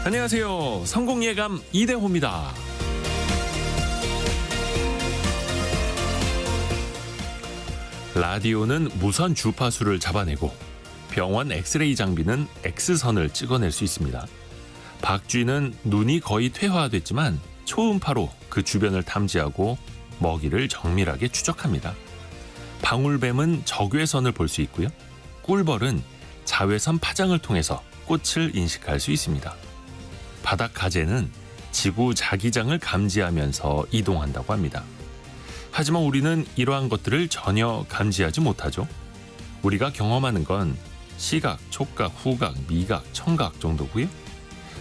안녕하세요. 성공예감 이대호입니다. 라디오는 무선 주파수를 잡아내고 병원 엑스레이 장비는 X선을 찍어낼 수 있습니다. 박쥐는 눈이 거의 퇴화됐지만 초음파로 그 주변을 탐지하고 먹이를 정밀하게 추적합니다. 방울뱀은 적외선을 볼 수 있고요. 꿀벌은 자외선 파장을 통해서 꽃을 인식할 수 있습니다. 바닥 가재는 지구 자기장을 감지하면서 이동한다고 합니다. 하지만 우리는 이러한 것들을 전혀 감지하지 못하죠. 우리가 경험하는 건 시각, 촉각, 후각, 미각, 청각 정도고요.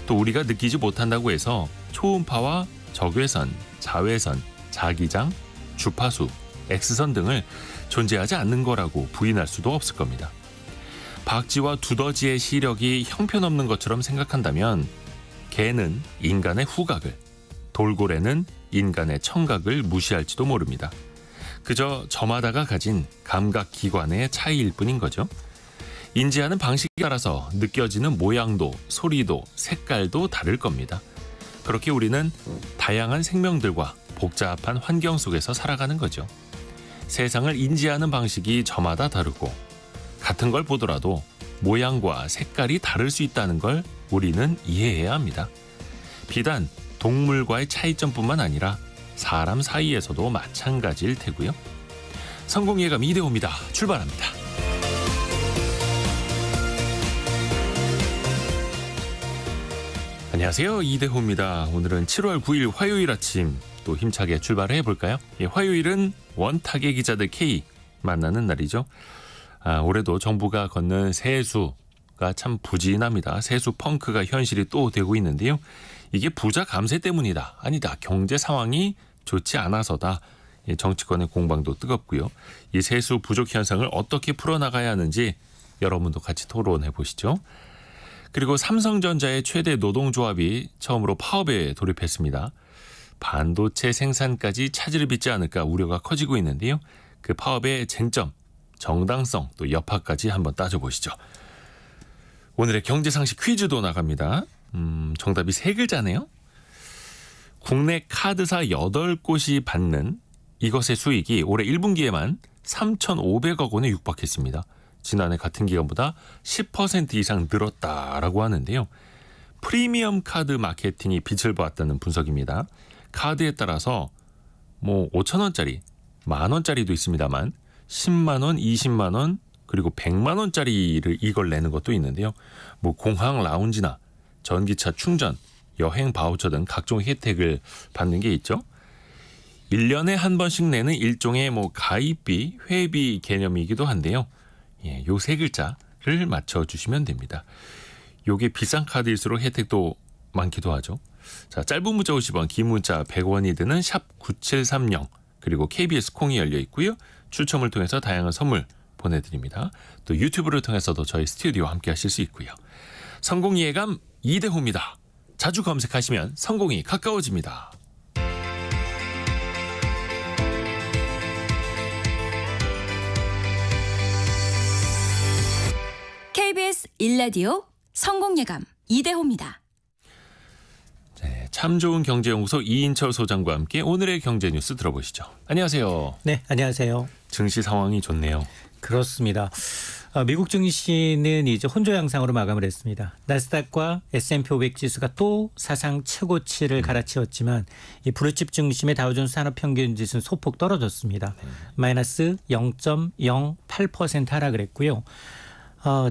또 우리가 느끼지 못한다고 해서 초음파와 적외선, 자외선, 자기장, 주파수, X선 등을 존재하지 않는 거라고 부인할 수도 없을 겁니다. 박쥐와 두더지의 시력이 형편없는 것처럼 생각한다면 개는 인간의 후각을, 돌고래는 인간의 청각을 무시할지도 모릅니다. 그저 저마다가 가진 감각기관의 차이일 뿐인 거죠. 인지하는 방식에 따라서 느껴지는 모양도, 소리도, 색깔도 다를 겁니다. 그렇게 우리는 다양한 생명들과 복잡한 환경 속에서 살아가는 거죠. 세상을 인지하는 방식이 저마다 다르고 같은 걸 보더라도 모양과 색깔이 다를 수 있다는 걸 우리는 이해해야 합니다. 비단 동물과의 차이점뿐만 아니라 사람 사이에서도 마찬가지일 테고요. 성공예감 이대호입니다. 출발합니다. 안녕하세요. 이대호입니다. 오늘은 7월 9일 화요일 아침 또 힘차게 출발해 볼까요? 화요일은 원탁의 기자들 K 만나는 날이죠. 올해도 정부가 걷는 세수가 참 부진합니다. 세수 펑크가 현실이 또 되고 있는데요. 이게 부자 감세 때문이다. 아니다. 경제 상황이 좋지 않아서다. 정치권의 공방도 뜨겁고요. 이 세수 부족 현상을 어떻게 풀어나가야 하는지 여러분도 같이 토론해 보시죠. 그리고 삼성전자의 최대 노동조합이 처음으로 파업에 돌입했습니다. 반도체 생산까지 차질을 빚지 않을까 우려가 커지고 있는데요. 그 파업의 쟁점, 정당성 또 여파까지 한번 따져보시죠. 오늘의 경제상식 퀴즈도 나갑니다. 정답이 세 글자네요. 국내 카드사 8곳이 받는 이것의 수익이 올해 1분기에만 3,500억 원에 육박했습니다. 지난해 같은 기간보다 10% 이상 늘었다라고 하는데요. 프리미엄 카드 마케팅이 빛을 보았다는 분석입니다. 카드에 따라서 5,000원짜리, 만원짜리도 있습니다만 10만 원, 20만 원, 그리고 100만 원짜리를 이걸 내는 것도 있는데요. 공항 라운지나 전기차 충전, 여행 바우처 등 각종 혜택을 받는 게 있죠. 1년에 한 번씩 내는 일종의 가입비, 회비 개념이기도 한데요. 요 세 글자를 맞춰주시면 됩니다. 요게 비싼 카드일수록 혜택도 많기도 하죠. 자, 짧은 문자 50원, 긴 문자 100원이 드는 샵 9730 그리고 KBS 콩이 열려 있고요. 추첨을 통해서 다양한 선물 보내드립니다. 또 유튜브를 통해서도 저희 스튜디오와 함께 하실 수 있고요. 성공예감 이대호입니다. 자주 검색하시면 성공이 가까워집니다. KBS 1라디오 성공예감 이대호입니다. 네, 참 좋은 경제연구소 이인철 소장과 함께 오늘의 경제 뉴스 들어보시죠. 안녕하세요. 네, 안녕하세요. 증시 상황이 좋네요. 그렇습니다. 미국 증시는 이제 혼조 양상으로 마감을 했습니다. 나스닥과 S&P 500 지수가 또 사상 최고치를 갈아치웠지만 이 블루칩 중심의 다우존스 산업평균 지수는 소폭 떨어졌습니다. 마이너스 0.08% 하락을 했고요.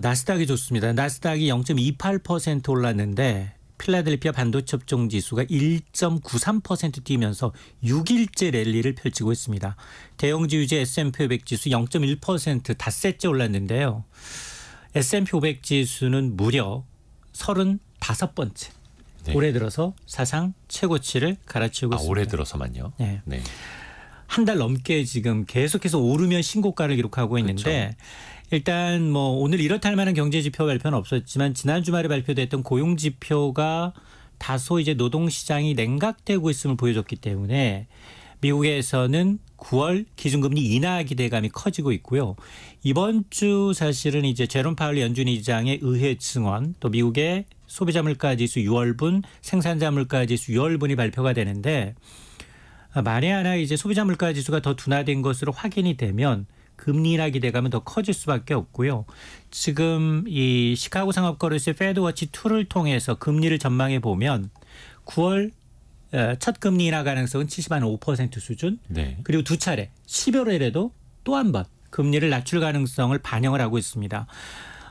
나스닥이 좋습니다. 나스닥이 0.28% 올랐는데 필라델피아 반도체 업종 지수가 1.93% 뛰면서 6일째 랠리를 펼치고 있습니다. 대형지수제 S&P 500 지수 0.1% 닷새째 올랐는데요. S&P 500 지수는 무려 35번째. 네. 올해 들어서 사상 최고치를 갈아치우고 있습니다. 올해 들어서만요? 네. 네. 한 달 넘게 지금 계속해서 오르면 신고가를 기록하고 있는데 그렇죠. 일단 오늘 이렇다 할 만한 경제 지표 발표는 없었지만 지난 주말에 발표됐던 고용 지표가 다소 이제 노동 시장이 냉각되고 있음을 보여줬기 때문에 미국에서는 9월 기준금리 인하 기대감이 커지고 있고요. 이번 주 사실은 이제 제롬 파월 연준 의장의 의회 증언 또 미국의 소비자 물가 지수 6월분, 생산자 물가 지수 6월분이 발표가 되는데 만에 하나 이제 소비자 물가 지수가 더 둔화된 것으로 확인이 되면 금리 인하 기대감은 더 커질 수밖에 없고요. 지금 이 시카고 상업거래소의 페드워치 2를 통해서 금리를 전망해 보면 9월 첫 금리 인하 가능성은 75% 수준. 네. 그리고 두 차례 11월에도 또 한 번 금리를 낮출 가능성을 반영을 하고 있습니다.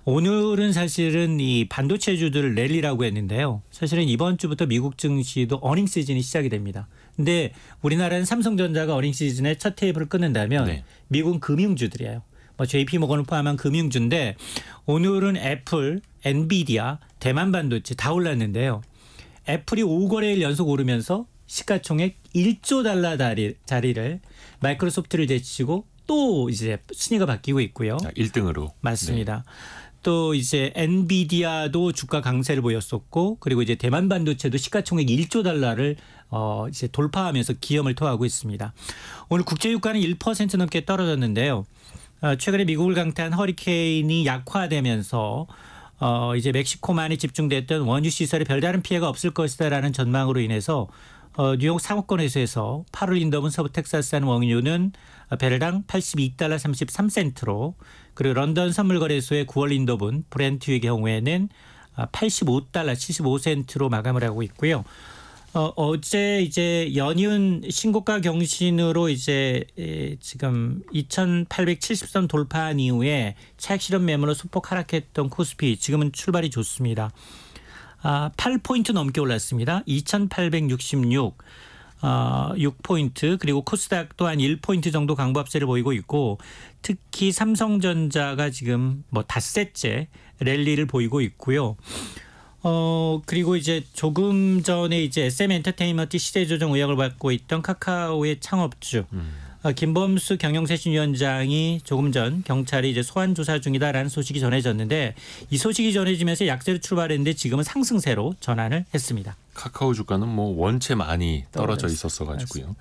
오늘은 사실은 이 반도체주들 랠리라고 했는데요. 사실은 이번 주부터 미국 증시도 어닝 시즌이 시작이 됩니다. 근데 우리나라는 삼성전자가 어닝 시즌에 첫 테이블을 끊는다면 네. 미국은 금융주들이에요. 뭐 JP모건을 포함한 금융주인데 오늘은 애플, 엔비디아, 대만 반도체 다 올랐는데요. 애플이 5거래일 연속 오르면서 시가총액 1조 달러 자리를 마이크로소프트를 제치고 또 이제 순위가 바뀌고 있고요. 1등으로. 맞습니다. 네. 또 이제 엔비디아도 주가 강세를 보였었고 그리고 이제 대만 반도체도 시가총액 1조 달러를 이제 돌파하면서 기염을 토하고 있습니다. 오늘 국제 유가는 1% 넘게 떨어졌는데요. 최근에 미국을 강타한 허리케인이 약화되면서 이제 멕시코만이 집중됐던 원유 시설에 별다른 피해가 없을 것이다라는 전망으로 인해서 뉴욕 상업거래소에서 8월 인더분 서부 텍사스산 원유는 배럴당 82달러 33센트로 그리고 런던 선물거래소의 9월 인더분 브렌트유의 경우에는 85달러 75센트로 마감을 하고 있고요. 어제 이제 연이은 신고가 경신으로 이제 지금 2,870선 돌파한 이후에 차익 실현 매물로 소폭 하락했던 코스피 지금은 출발이 좋습니다. 8포인트 넘게 올랐습니다. 2,866. 6포인트 그리고 코스닥 또한 1포인트 정도 강보합세를 보이고 있고 특히 삼성전자가 지금 뭐 닷새째 랠리를 보이고 있고요. 그리고 이제 조금 전에 이제 SM 엔터테인먼트 시세 조정 의혹을 받고 있던 카카오의 창업주 김범수 경영쇄신위원장이 조금 전 경찰이 이제 소환 조사 중이다라는 소식이 전해졌는데 이 소식이 전해지면서 약세로 출발했는데 지금은 상승세로 전환을 했습니다. 카카오 주가는 뭐 원체 많이 떨어져 있었어 가지고요.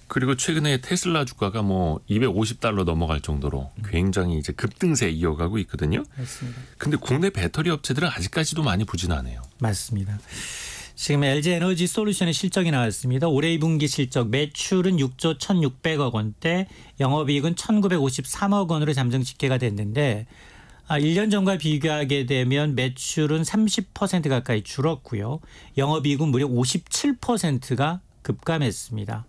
그리고 최근에 테슬라 주가가 뭐 250달러 넘어갈 정도로 굉장히 이제 급등세 이어가고 있거든요. 맞습니다. 근데 국내 배터리 업체들은 아직까지도 많이 부진하네요. 맞습니다. 지금 LG 에너지 솔루션의 실적이 나왔습니다. 올해 2분기 실적 매출은 6조 1,600억 원대, 영업이익은 1,953억 원으로 잠정 집계가 됐는데 1년 전과 비교하게 되면 매출은 30% 가까이 줄었고요. 영업이익은 무려 57%가 급감했습니다.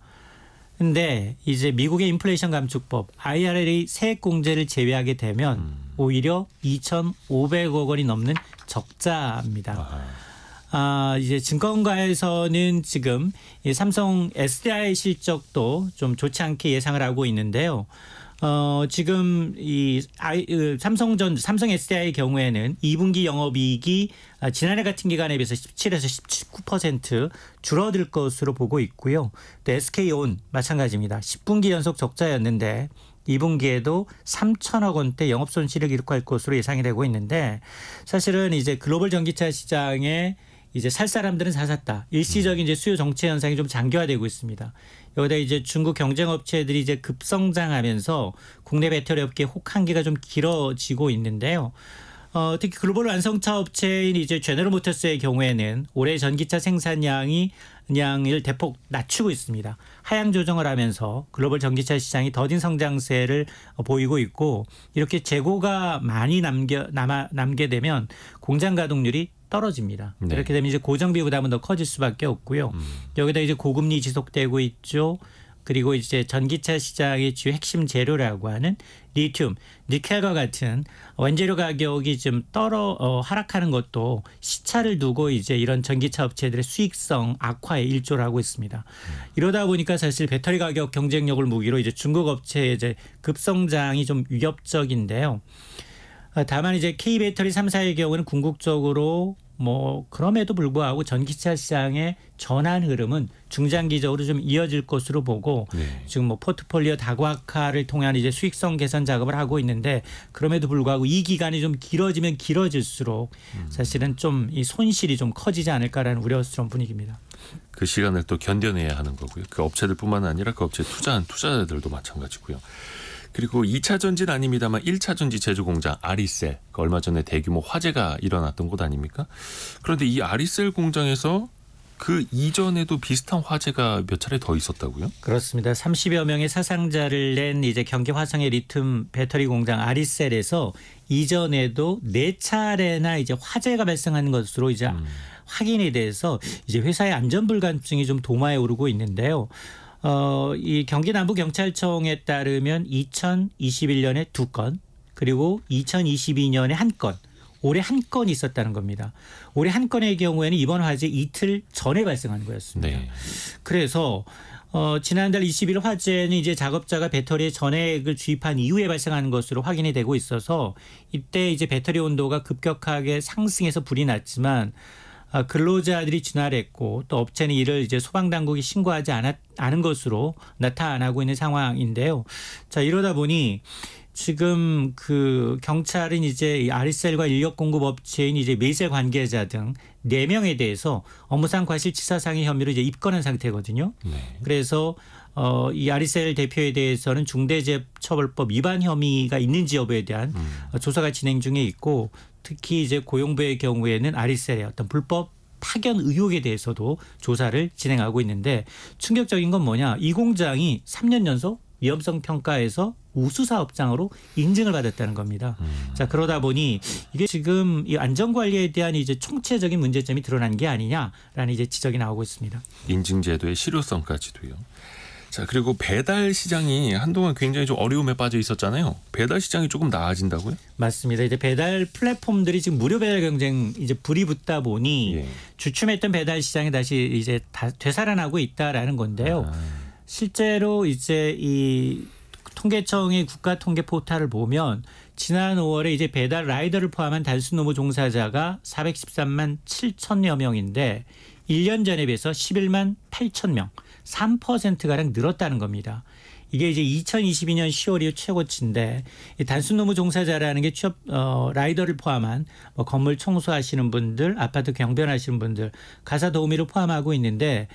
근데 이제 미국의 인플레이션 감축법 IRA 세액 공제를 제외하게 되면 오히려 2,500억 원이 넘는 적자입니다. 이제 증권가에서는 지금 이 삼성 SDI 실적도 좀 좋지 않게 예상을 하고 있는데요. 지금 이 삼성 SDI의 경우에는 2분기 영업이익이 지난해 같은 기간에 비해서 17에서 19% 줄어들 것으로 보고 있고요. 또 SK온 마찬가지입니다. 10분기 연속 적자였는데 2분기에도 3천억 원대 영업 손실을 기록할 것으로 예상이 되고 있는데 사실은 이제 글로벌 전기차 시장에 이제 살 사람들은 샀다. 일시적인 이제 수요 정체 현상이 좀 장기화되고 있습니다. 여기다 이제 중국 경쟁 업체들이 이제 급성장하면서 국내 배터리 업계 혹한기가 좀 길어지고 있는데요. 특히 글로벌 완성차 업체인 이제 제너럴 모터스의 경우에는 올해 전기차 생산량을 대폭 낮추고 있습니다. 하향 조정을 하면서 글로벌 전기차 시장이 더딘 성장세를 보이고 있고 이렇게 재고가 많이 남게 되면 공장 가동률이 떨어집니다. 네. 이렇게 되면 이제 고정비 부담은 더 커질 수밖에 없고요. 여기다 이제 고금리 지속되고 있죠. 그리고 이제 전기차 시장의 주요 핵심 재료라고 하는 리튬, 니켈과 같은 원재료 가격이 좀 하락하는 것도 시차를 두고 이제 이런 전기차 업체들의 수익성 악화에 일조를 하고 있습니다. 이러다 보니까 사실 배터리 가격 경쟁력을 무기로 이제 중국 업체의 이제 급성장이 좀 위협적인데요. 다만 이제 K배터리 3사의 경우는 궁극적으로 뭐 그럼에도 불구하고 전기차 시장의 전환 흐름은 중장기적으로 좀 이어질 것으로 보고 지금 뭐 포트폴리오 다각화를 통한 이제 수익성 개선 작업을 하고 있는데 그럼에도 불구하고 이 기간이 좀 길어지면 길어질수록 사실은 좀 이 손실이 좀 커지지 않을까라는 우려스러운 분위기입니다. 그 시간을 또 견뎌내야 하는 거고요. 그 업체들뿐만 아니라 그 업체에 투자한 투자자들도 마찬가지고요. 그리고 2차 전지는 아닙니다만 1차 전지 제조 공장 아리셀, 얼마 전에 대규모 화재가 일어났던 곳 아닙니까? 그런데 이 아리셀 공장에서 그 이전에도 비슷한 화재가 몇 차례 더 있었다고요? 그렇습니다. 30여 명의 사상자를 낸 이제 경기 화성의 리튬 배터리 공장 아리셀에서 이전에도 4차례나 이제 화재가 발생한 것으로 이제 확인이 돼서 이제 회사의 안전 불감증이 좀 도마에 오르고 있는데요. 이 경기 남부경찰청에 따르면 2021년에 2건, 그리고 2022년에 1건, 올해 1건이 있었다는 겁니다. 올해 1건의 경우에는 이번 화재 이틀 전에 발생한 거였습니다. 네. 그래서 지난달 20일 화재는 이제 작업자가 배터리에 전액을 주입한 이후에 발생하는 것으로 확인이 되고 있어서 이때 이제 배터리 온도가 급격하게 상승해서 불이 났지만 근로자들이 진화했고 또 업체는 이를 이제 소방당국이 신고하지 않은 것으로 나타나고 있는 상황인데요. 자, 이러다 보니 지금 그 경찰은 이제 이 아리셀과 인력 공급 업체인 이제 매세 관계자 등 4명에 대해서 업무상 과실치사상의 혐의로 이제 입건한 상태거든요. 네. 그래서 이 아리셀 대표에 대해서는 중대재해처벌법 위반 혐의가 있는지 여부에 대한 조사가 진행 중에 있고, 특히 이제 고용부의 경우에는 아리셀의 어떤 불법 파견 의혹에 대해서도 조사를 진행하고 있는데, 충격적인 건 뭐냐? 이 공장이 3년 연속 위험성 평가에서 우수 사업장으로 인증을 받았다는 겁니다. 자, 그러다 보니 이게 지금 이 안전 관리에 대한 이제 총체적인 문제점이 드러난 게 아니냐라는 이제 지적이 나오고 있습니다. 인증 제도의 실효성까지도요. 자, 그리고 배달 시장이 한동안 굉장히 좀 어려움에 빠져 있었잖아요. 배달 시장이 조금 나아진다고요? 맞습니다. 이제 배달 플랫폼들이 지금 무료 배달 경쟁 이제 불이 붙다 보니 주춤했던 배달 시장이 다시 이제 다 되살아나고 있다라는 건데요. 실제로 이제 이 통계청의 국가 통계 포탈을 보면 지난 5월에 이제 배달 라이더를 포함한 단순 노무 종사자가 413만 7천여 명인데 1년 전에 비해서 11만 8천 명, 3%가량 늘었다는 겁니다. 이게 이제 2022년 10월 이후 최고치인데, 이 단순 노무 종사자라는 게 취업 라이더를 포함한 뭐 건물 청소하시는 분들, 아파트 경변하시는 분들, 가사 도우미를 포함하고 있는데,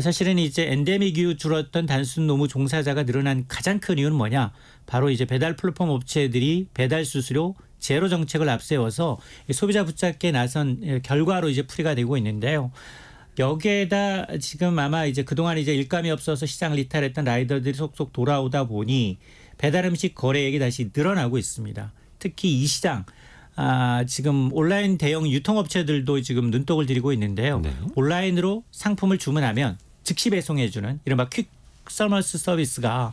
사실은 이제 엔데믹 이후 줄었던 단순 노무 종사자가 늘어난 가장 큰 이유는 뭐냐? 바로 이제 배달 플랫폼 업체들이 배달 수수료 제로 정책을 앞세워서 소비자 붙잡기에 나선 결과로 이제 풀이가 되고 있는데요. 여기에다 지금 아마 이제 그동안 이제 일감이 없어서 시장을 이탈했던 라이더들이 속속 돌아오다 보니 배달 음식 거래액이 다시 늘어나고 있습니다. 특히 이 시장 지금 온라인 대형 유통업체들도 지금 눈독을 들이고 있는데요. 네. 온라인으로 상품을 주문하면 즉시 배송해주는 이른바 퀵 서머스 서비스가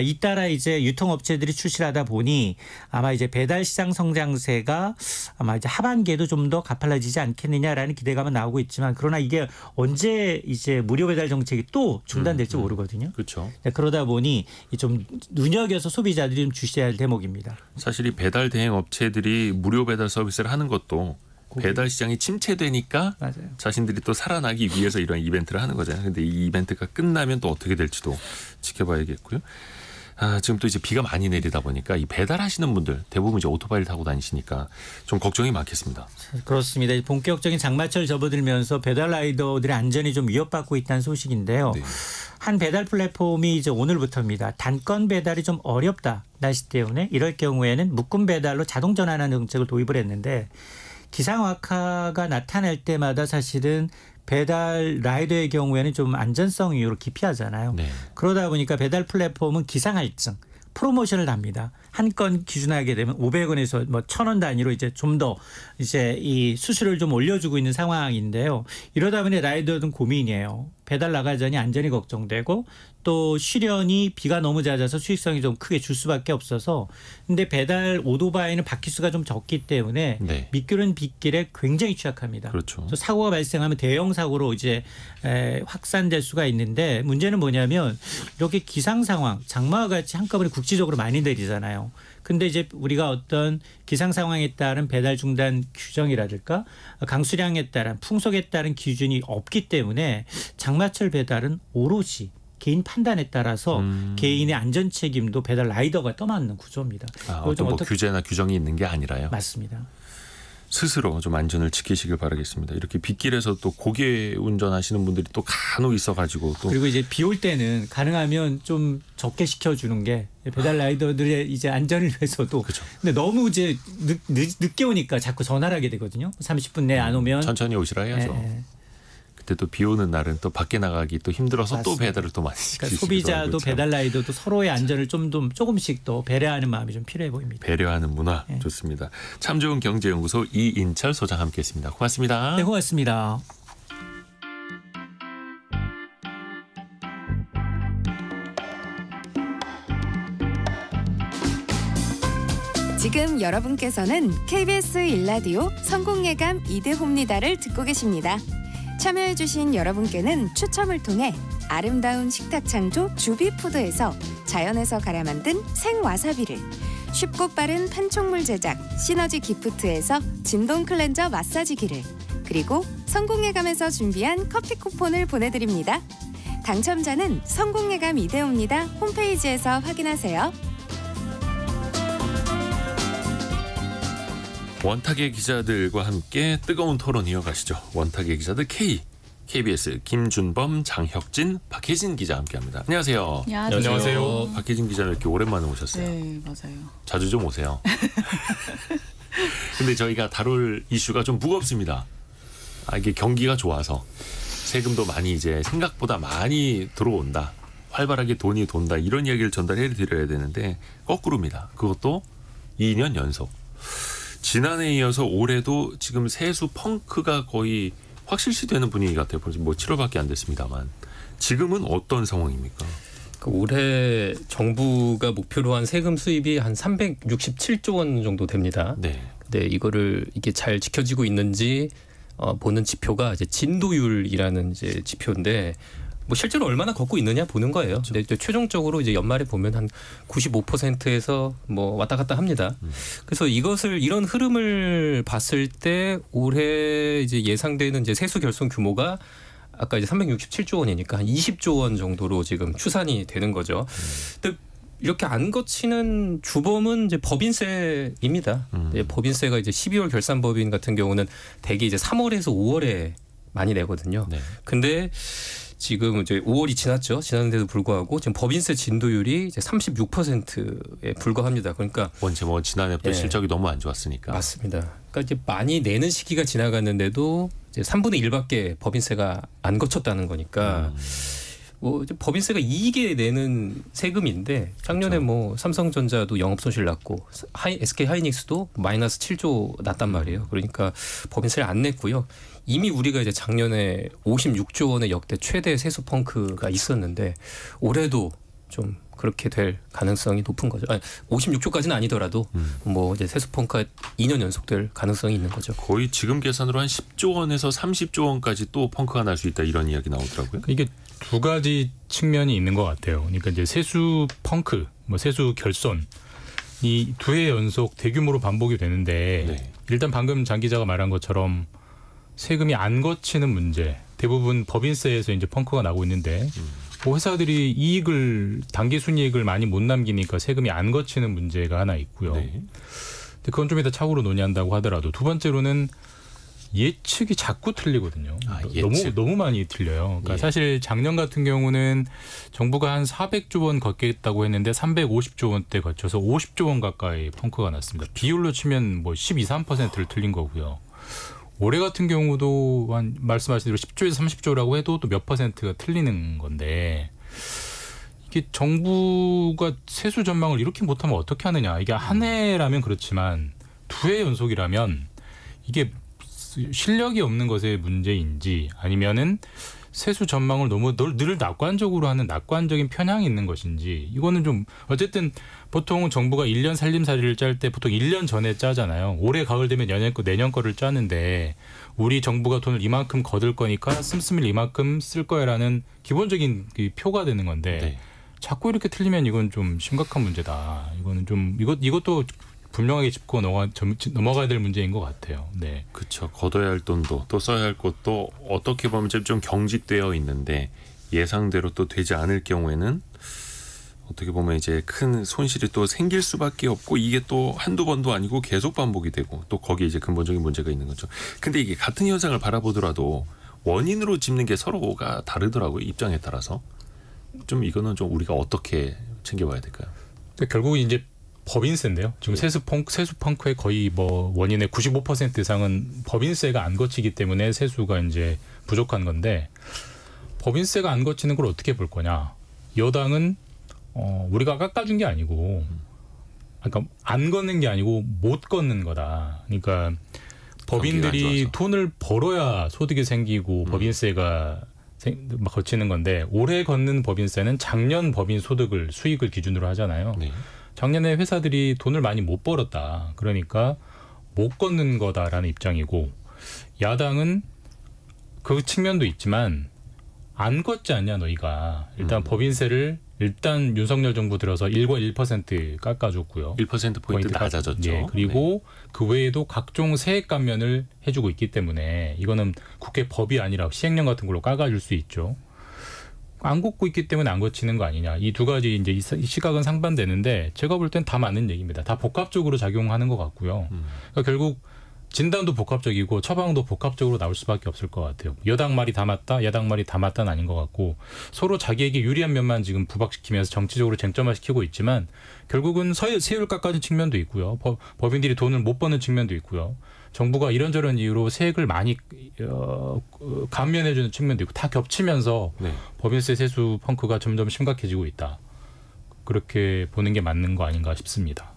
잇따라 이제 유통업체들이 출시하다 보니 아마 이제 배달 시장 성장세가 아마 이제 하반기에도 좀 더 가팔라지지 않겠느냐라는 기대감은 나오고 있지만, 그러나 이게 언제 이제 무료 배달 정책이 또 중단될지 모르거든요. 그렇죠. 그러다 보니 좀 눈여겨서 소비자들이 좀 주시해야 할 대목입니다. 사실 이 배달 대행 업체들이 무료 배달 서비스를 하는 것도 배달 시장이 침체되니까 맞아요. 자신들이 또 살아나기 위해서 이런 이벤트를 하는 거잖아요. 근데 이 이벤트가 끝나면 또 어떻게 될지도 지켜봐야겠고요. 지금 또 이제 비가 많이 내리다 보니까 이 배달하시는 분들 대부분 이제 오토바이를 타고 다니시니까 좀 걱정이 많겠습니다. 그렇습니다. 본격적인 장마철 접어들면서 배달 라이더들의 안전이 좀 위협받고 있다는 소식인데요. 네. 한 배달 플랫폼이 이제 오늘부터입니다. 단건 배달이 좀 어렵다, 날씨 때문에. 이럴 경우에는 묶음 배달로 자동 전환하는 정책을 도입을 했는데, 기상 악화가 나타날 때마다 사실은 배달 라이더의 경우에는 좀 안전성 이유로 기피하잖아요. 네. 그러다 보니까 배달 플랫폼은 기상할증, 프로모션을 합니다. 한 건 기준하게 되면 500원에서 뭐 1,000원 단위로 이제 좀 더 이제 이 수수료를 좀 올려주고 있는 상황인데요. 이러다 보니 라이더는 고민이에요. 배달 나가자니 안전이 걱정되고 또 실현이 비가 너무 잦아서 수익성이 좀 크게 줄 수밖에 없어서, 근데 배달 오토바이는 바퀴수가 좀 적기 때문에 네. 미끄러운 빗길에 굉장히 취약합니다. 그렇죠. 그래서 사고가 발생하면 대형 사고로 이제 확산될 수가 있는데, 문제는 뭐냐면 이렇게 기상 상황, 장마와 같이 한꺼번에 국지적으로 많이 내리잖아요. 근데 이제 우리가 어떤 기상 상황에 따른 배달 중단 규정이라든가 강수량에 따른 풍속에 따른 기준이 없기 때문에 장마철 배달은 오롯이 개인 판단에 따라서 개인의 안전 책임도 배달 라이더가 떠맡는 구조입니다. 어떤 뭐 규제나 규정이 있는 게 아니라요. 맞습니다. 스스로 좀 안전을 지키시길 바라겠습니다. 이렇게 빗길에서 또 고개 운전하시는 분들이 또 간혹 있어가지고 또 그리고 이제 비 올 때는 가능하면 좀 적게 시켜주는 게 배달 라이더들의 이제 안전을 위해서도. 그렇죠. 근데 너무 이제 늦게 오니까 자꾸 전화를 하게 되거든요. 30분 내에 안 오면 천천히 오시라 해야죠. 예. 그때 또 비 오는 날은 또 밖에 나가기 또 힘들어서 맞습니다. 또 배달을 또 많이 시키시고. 그러니까 소비자도 배달 라이더도 서로의 안전을 조금씩 더 배려하는 마음이 좀 필요해 보입니다. 배려하는 문화 네. 좋습니다. 참 좋은 경제연구소 이인철 소장 함께했습니다. 고맙습니다. 네, 고맙습니다. 지금 여러분께서는 KBS 일라디오 성공예감 이대호입니다를 듣고 계십니다. 참여해주신 여러분께는 추첨을 통해 아름다운 식탁 창조 주비푸드에서 자연에서 갈아 만든 생와사비를, 쉽고 빠른 판촉물 제작 시너지 기프트에서 진동 클렌저 마사지기를, 그리고 성공예감에서 준비한 커피 쿠폰을 보내드립니다. 당첨자는 성공예감 이대호입니다 홈페이지에서 확인하세요. 원탁의 기자들과 함께 뜨거운 토론 이어가시죠. 원탁의 기자들 KBS 김준범, 장혁진, 박혜진 기자 함께합니다. 안녕하세요. 안녕하세요. 박혜진 기자는 이렇게 오랜만에 오셨어요. 네, 맞아요. 자주 좀 오세요. 근데 저희가 다룰 이슈가 좀 무겁습니다. 이게 경기가 좋아서 세금도 많이 이제 생각보다 많이 들어온다. 활발하게 돈이 돈다. 이런 이야기를 전달해 드려야 되는데 거꾸로입니다. 그것도 2년 연속. 지난해에 이어서 올해도 지금 세수 펑크가 거의 확실시되는 분위기 같아요. 벌써 뭐 7월밖에 안 됐습니다만. 지금은 어떤 상황입니까? 올해 정부가 목표로 한 세금 수입이 한 367조 원 정도 됩니다. 네. 근데 이게 잘 지켜지고 있는지 보는 지표가 이제 진도율이라는 이제 지표인데, 뭐 실제로 얼마나 걷고 있느냐 보는 거예요. 그렇죠. 근데 이제 최종적으로 이제 연말에 보면 한 95%에서 뭐 왔다 갔다 합니다. 그래서 이런 흐름을 봤을 때 올해 이제 예상되는 이제 세수 결손 규모가 아까 이제 367조 원이니까 한 20조 원 정도로 지금 추산이 되는 거죠. 근데 이렇게 안 거치는 주범은 이제 법인세입니다. 법인세가 이제 12월 결산법인 같은 경우는 대개 이제 3월에서 5월에 많이 내거든요. 네. 근데 지금 이제 5월이 지났죠. 지났는데도 불구하고 지금 법인세 진도율이 이제 36%에 불과합니다. 그러니까 원체 뭐 지난해부터 예. 실적이 너무 안 좋았으니까. 맞습니다. 그러니까 이제 많이 내는 시기가 지나갔는데도 이제 3분의 1밖에 법인세가 안 거쳤다는 거니까 뭐 이제 법인세가 이익에 내는 세금인데 작년에 그렇죠. 뭐 삼성전자도 영업 손실 났고 SK 하이닉스도 마이너스 7조 났단 말이에요. 그러니까 법인세를 안 냈고요. 이미 우리가 이제 작년에 56조 원의 역대 최대 세수 펑크가 있었는데 올해도 좀 그렇게 될 가능성이 높은 거죠. 56조까지는 아니더라도 뭐 이제 세수 펑크가 2년 연속될 가능성이 있는 거죠. 거의 지금 계산으로 한 10조 원에서 30조 원까지 또 펑크가 날 수 있다 이런 이야기 나오더라고요. 이게 두 가지 측면이 있는 것 같아요. 그러니까 이제 세수 펑크, 뭐 세수 결손 이 두 해 연속 대규모로 반복이 되는데 네. 일단 방금 장 기자가 말한 것처럼 세금이 안 거치는 문제, 대부분 법인세에서 이제 펑크가 나고 있는데 뭐 회사들이 단기 순이익을 많이 못 남기니까 세금이 안 거치는 문제가 하나 있고요. 네. 근데 그건 좀 이따 차후로 논의한다고 하더라도 두 번째로는 예측이 자꾸 틀리거든요. 예측. 너무 많이 틀려요. 그러니까 예. 사실 작년 같은 경우는 정부가 한 400조 원 걷겠다고 했는데 350조 원대 거쳐서 50조 원 가까이 펑크가 났습니다. 비율로 치면 뭐 12, 3%를 틀린 거고요. 올해 같은 경우도 한 말씀하신 대로 10조에서 30조라고 해도 또 몇 퍼센트가 틀리는 건데 이게 정부가 세수 전망을 이렇게 못하면 어떻게 하느냐. 이게 한 해라면 그렇지만 두 해 연속이라면 이게 실력이 없는 것의 문제인지 아니면은 세수 전망을 너무 늘 낙관적으로 하는 낙관적인 편향이 있는 것인지 이거는 좀 어쨌든 보통 정부가 1년 살림살이를 짤 때 보통 1년 전에 짜잖아요. 올해 가을 되면 내년 거를 짜는데 우리 정부가 돈을 이만큼 거둘 거니까 씀씀이를 이만큼 쓸 거야라는 기본적인 그 표가 되는 건데 네. 자꾸 이렇게 틀리면 이건 좀 심각한 문제다. 이거는 좀 이것도 분명하게 짚고 넘어가야 될 문제인 것 같아요. 네. 그렇죠. 걷어야 할 돈도 또 써야 할 것도 어떻게 보면 좀 경직되어 있는데 예상대로 또 되지 않을 경우에는 어떻게 보면 이제 큰 손실이 또 생길 수밖에 없고 이게 또 한두 번도 아니고 계속 반복이 되고 또 거기에 이제 근본적인 문제가 있는 거죠. 근데 이게 같은 현상을 바라보더라도 원인으로 짚는 게 서로가 다르더라고요. 입장에 따라서. 좀 이거는 좀 우리가 어떻게 챙겨봐야 될까요? 결국 이제 법인세인데요. 지금 세수 펑크의 거의 뭐 원인의 95% 이상은 법인세가 안 거치기 때문에 세수가 이제 부족한 건데 법인세가 안 거치는 걸 어떻게 볼 거냐? 여당은 우리가 깎아준 게 아니고, 그러니까 안 걷는 게 아니고 못 걷는 거다. 그러니까 법인들이 돈을 벌어야 소득이 생기고 법인세가 거치는 건데 올해 걷는 법인세는 작년 법인 수익을 기준으로 하잖아요. 네. 작년에 회사들이 돈을 많이 못 벌었다. 그러니까 못 걷는 거다라는 입장이고 야당은 그 측면도 있지만 안 걷지 않냐 너희가. 일단 법인세를 일단 윤석열 정부 들어서 1% 깎아줬고요. 1%포인트 낮아졌죠. 예, 그리고 그 외에도 각종 세액 감면을 해주고 있기 때문에 이거는 국회 법이 아니라 시행령 같은 걸로 깎아줄 수 있죠. 안 걷고 있기 때문에 안 거치는 거 아니냐. 이 두 가지 이제 이 시각은 상반되는데 제가 볼 땐 다 맞는 얘기입니다. 다 복합적으로 작용하는 것 같고요. 그러니까 결국 진단도 복합적이고 처방도 복합적으로 나올 수밖에 없을 것 같아요. 여당 말이 다 맞다, 야당 말이 다 맞다는 아닌 것 같고 서로 자기에게 유리한 면만 지금 부각시키면서 정치적으로 쟁점화시키고 있지만 결국은 세율 깎아준 측면도 있고요. 법인들이 돈을 못 버는 측면도 있고요. 정부가 이런저런 이유로 세액을 많이 감면해주는 측면도 있고 다 겹치면서 네. 법인세 세수 펑크가 점점 심각해지고 있다. 그렇게 보는 게 맞는 거 아닌가 싶습니다.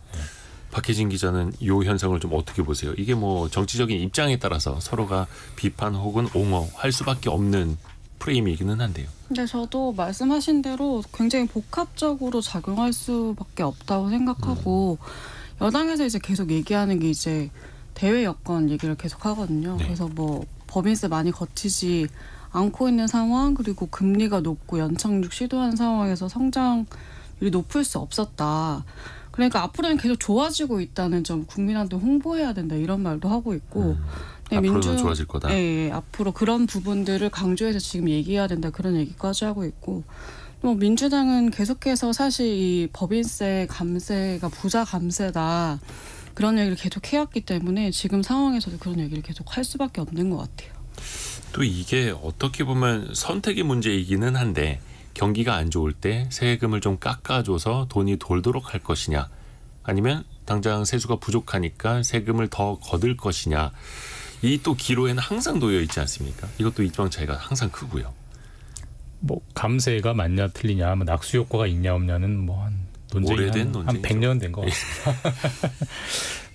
박혜진 기자는 이 현상을 좀 어떻게 보세요? 이게 뭐 정치적인 입장에 따라서 서로가 비판 혹은 옹호할 수밖에 없는 프레임이기는 한데요. 근데 저도 말씀하신 대로 굉장히 복합적으로 작용할 수밖에 없다고 생각하고 여당에서 이제 계속 얘기하는 게 이제 대외 여건 얘기를 계속 하거든요. 네. 그래서 뭐 법인세 많이 거치지 않고 있는 상황 그리고 금리가 높고 연착륙 시도한 상황에서 성장률이 높을 수 없었다. 그러니까 앞으로는 계속 좋아지고 있다는 점 국민한테 홍보해야 된다 이런 말도 하고 있고 앞으로는 좋아질 거다. 네, 앞으로 그런 부분들을 강조해서 지금 얘기해야 된다 그런 얘기까지 하고 있고 또 민주당은 계속해서 사실 이 법인세 감세가 부자 감세다 그런 얘기를 계속 해왔기 때문에 지금 상황에서도 그런 얘기를 계속 할 수밖에 없는 것 같아요. 또 이게 어떻게 보면 선택의 문제이기는 한데 경기가 안 좋을 때 세금을 좀 깎아줘서 돈이 돌도록 할 것이냐 아니면 당장 세수가 부족하니까 세금을 더 거둘 것이냐 이 또 기로에는 항상 놓여 있지 않습니까? 이것도 입장 차이가 항상 크고요. 뭐 감세가 맞냐 틀리냐 뭐 낙수 효과가 있냐 없냐는 뭐 한 논쟁이 오래된 한 100년 된 것 같습니다.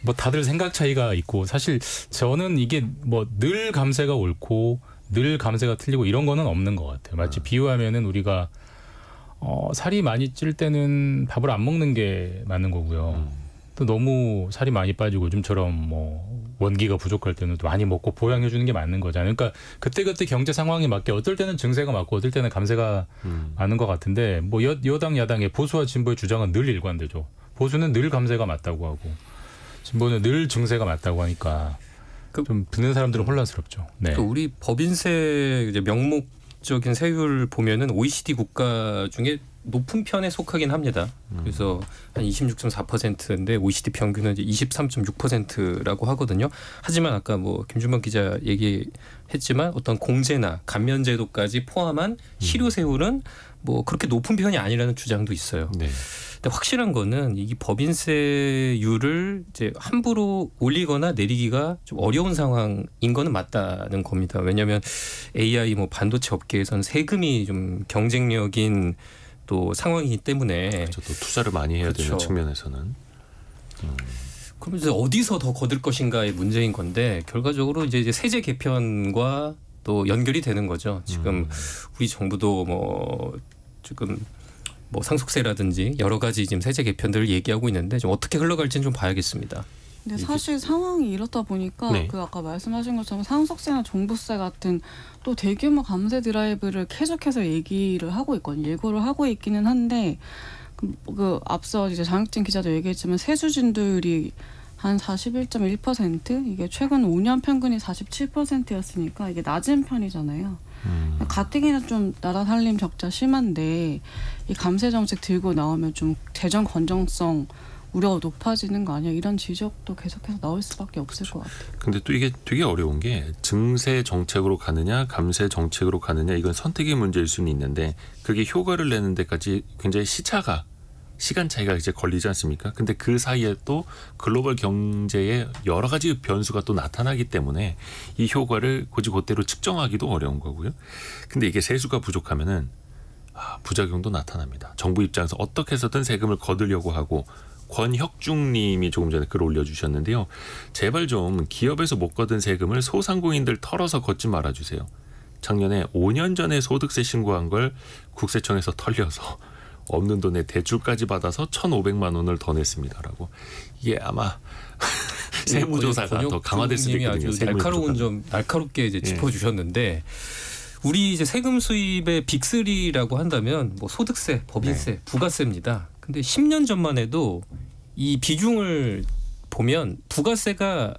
뭐 다들 생각 차이가 있고 사실 저는 이게 뭐 늘 감세가 옳고 늘 감세가 틀리고 이런 거는 없는 것 같아요. 마치 비유하면은 우리가 살이 많이 찔 때는 밥을 안 먹는 게 맞는 거고요. 또 너무 살이 많이 빠지고 요즘처럼 뭐 원기가 부족할 때는 또 많이 먹고 보양해 주는 게 맞는 거잖아요. 그러니까 그때그때 경제 상황에 맞게 어떨 때는 증세가 맞고 어떨 때는 감세가 맞는 것 같은데 뭐 여당 야당의 보수와 진보의 주장은 늘 일관되죠. 보수는 늘 감세가 맞다고 하고 진보는 늘 증세가 맞다고 하니까 좀 듣는 사람들은 혼란스럽죠. 네. 우리 법인세 이제 명목적인 세율 보면은 OECD 국가 중에 높은 편에 속하긴 합니다. 그래서 한 26.4%인데 OECD 평균은 이제 23.6%라고 하거든요. 하지만 아까 뭐 김준범 기자 얘기했지만 어떤 공제나 감면 제도까지 포함한 실효 세율은 뭐 그렇게 높은 편이 아니라는 주장도 있어요. 네. 근데 확실한 거는 이 법인세율을 이제 함부로 올리거나 내리기가 좀 어려운 상황인 거는 맞다는 겁니다. 왜냐하면 AI 뭐 반도체 업계에서는 세금이 좀 경쟁력인 또 상황이기 때문에 그렇죠. 또 투자를 많이 해야 그렇죠. 되는 측면에서는 그러면서 어디서 더 거둘 것인가의 문제인 건데 결과적으로 이제 세제 개편과 또 연결이 되는 거죠. 지금 우리 정부도 뭐 지금 뭐 상속세라든지 여러 가지 지금 세제 개편들을 얘기하고 있는데 좀 어떻게 흘러갈지는 좀 봐야겠습니다. 근데 사실 상황이 이렇다 보니까 네. 그 아까 말씀하신 것처럼 상속세나 종부세 같은 또 대규모 감세 드라이브를 계속해서 얘기를 하고 있거든요. 예고를 하고 있기는 한데 그 앞서 이제 장혁진 기자도 얘기했지만 세수진들이 한 41.1%, 이게 최근 5년 평균이 47%였으니까 이게 낮은 편이잖아요. 가뜩이나 좀 나라 살림 적자 심한데 이 감세 정책 들고 나오면 좀 재정 건전성 우려가 높아지는 거 아니야? 이런 지적도 계속해서 나올 수밖에 없을 것 같아요. 근데 또 이게 되게 어려운 게 증세 정책으로 가느냐 감세 정책으로 가느냐 이건 선택의 문제일 수는 있는데 그게 효과를 내는 데까지 굉장히 시간 차이가 이제 걸리지 않습니까? 근데 그 사이에 또 글로벌 경제에 여러 가지 변수가 또 나타나기 때문에 이 효과를 곧대로 측정하기도 어려운 거고요. 근데 이게 세수가 부족하면은 부작용도 나타납니다. 정부 입장에서 어떻게 해서든 세금을 거두려고 하고 권혁중 님이 조금 전에 글 올려주셨는데요. 제발 좀 기업에서 못 거둔 세금을 소상공인들 털어서 걷지 말아주세요. 작년에 5년 전에 소득세 신고한 걸 국세청에서 털려서 없는 돈에 대출까지 받아서 1,500만 원을 더 냈습니다라고. 이게 아마 세무조사가 더 강화될 수도 있거든요. 아주 날카로운 점 날카롭게 이제 짚어주셨는데 우리 이제 세금 수입의 빅3라고 한다면 뭐 소득세, 법인세, 부가세입니다. 근데 10년 전만 해도 이 비중을 보면 부가세가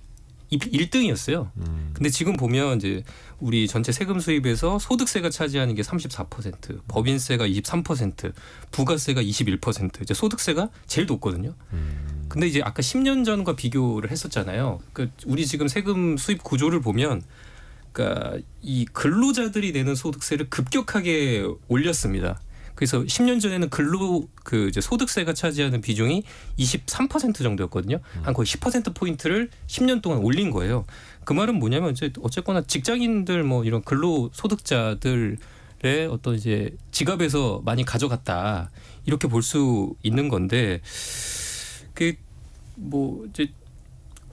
1등이었어요. 근데 지금 보면 이제 우리 전체 세금 수입에서 소득세가 차지하는 게 34%, 법인세가 23%, 부가세가 21%. 이제 소득세가 제일 높거든요. 근데 이제 아까 10년 전과 비교를 했었잖아요. 그러니까 우리 지금 세금 수입 구조를 보면 그러니까 이 근로자들이 내는 소득세를 급격하게 올렸습니다. 그래서 10년 전에는 이제 소득세가 차지하는 비중이 23% 정도였거든요. 한 거의 10% 포인트를 10년 동안 올린 거예요. 그 말은 뭐냐면 이제 어쨌거나 직장인들 뭐 이런 근로 소득자들의 어떤 이제 지갑에서 많이 가져갔다 이렇게 볼 수 있는 건데 그 뭐 이제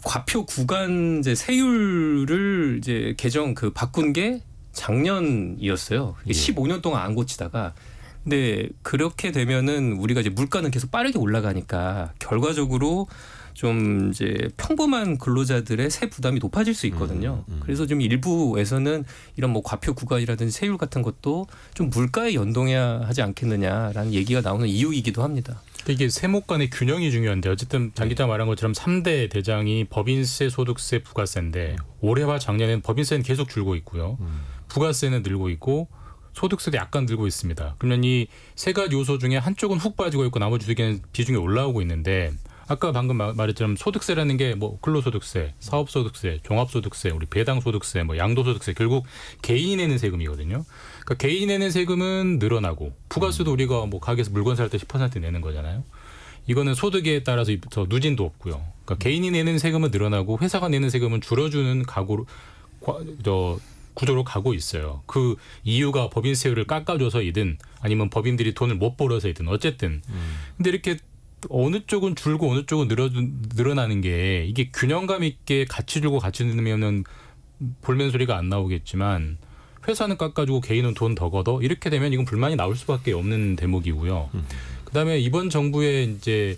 과표 구간 이제 세율을 이제 바꾼 게 작년이었어요. 15년 동안 안 고치다가. 근데 그렇게 되면은 우리가 이제 물가는 계속 빠르게 올라가니까 결과적으로 좀 이제 평범한 근로자들의 세 부담이 높아질 수 있거든요. 그래서 좀 일부에서는 이런 뭐 과표 구간이라든지 세율 같은 것도 좀 물가에 연동해야 하지 않겠느냐라는 얘기가 나오는 이유이기도 합니다. 이게 세목 간의 균형이 중요한데 어쨌든 장 기자 말한 것처럼 3대 대장이 법인세, 소득세, 부가세인데 올해와 작년에는 법인세는 계속 줄고 있고요. 부가세는 늘고 있고 소득세도 약간 늘고 있습니다. 그러면 이 세 가지 요소 중에 한쪽은 훅 빠지고 있고 나머지 두 개는 비중이 올라오고 있는데 아까 방금 말했처럼 소득세라는 게 뭐 근로소득세, 사업소득세, 종합소득세, 우리 배당소득세, 뭐 양도소득세 결국 개인이 내는 세금이거든요. 그러니까 개인이 내는 세금은 늘어나고 부가세도 우리가 뭐 가게에서 물건 살 때 10% 내는 거잖아요. 이거는 소득에 따라서 더 누진도 없고요. 그러니까 개인이 내는 세금은 늘어나고 회사가 내는 세금은 줄어주는 구조로 가고 있어요. 그 이유가 법인세율을 깎아줘서이든 아니면 법인들이 돈을 못 벌어서이든 어쨌든. 근데 이렇게 어느 쪽은 줄고 어느 쪽은 늘어나는 게 이게 균형감 있게 같이 줄고 같이 늘면은 볼멘 소리가 안 나오겠지만 회사는 깎아주고 개인은 돈 더 걷어 이렇게 되면 이건 불만이 나올 수밖에 없는 대목이고요. 그다음에 이번 정부의 이제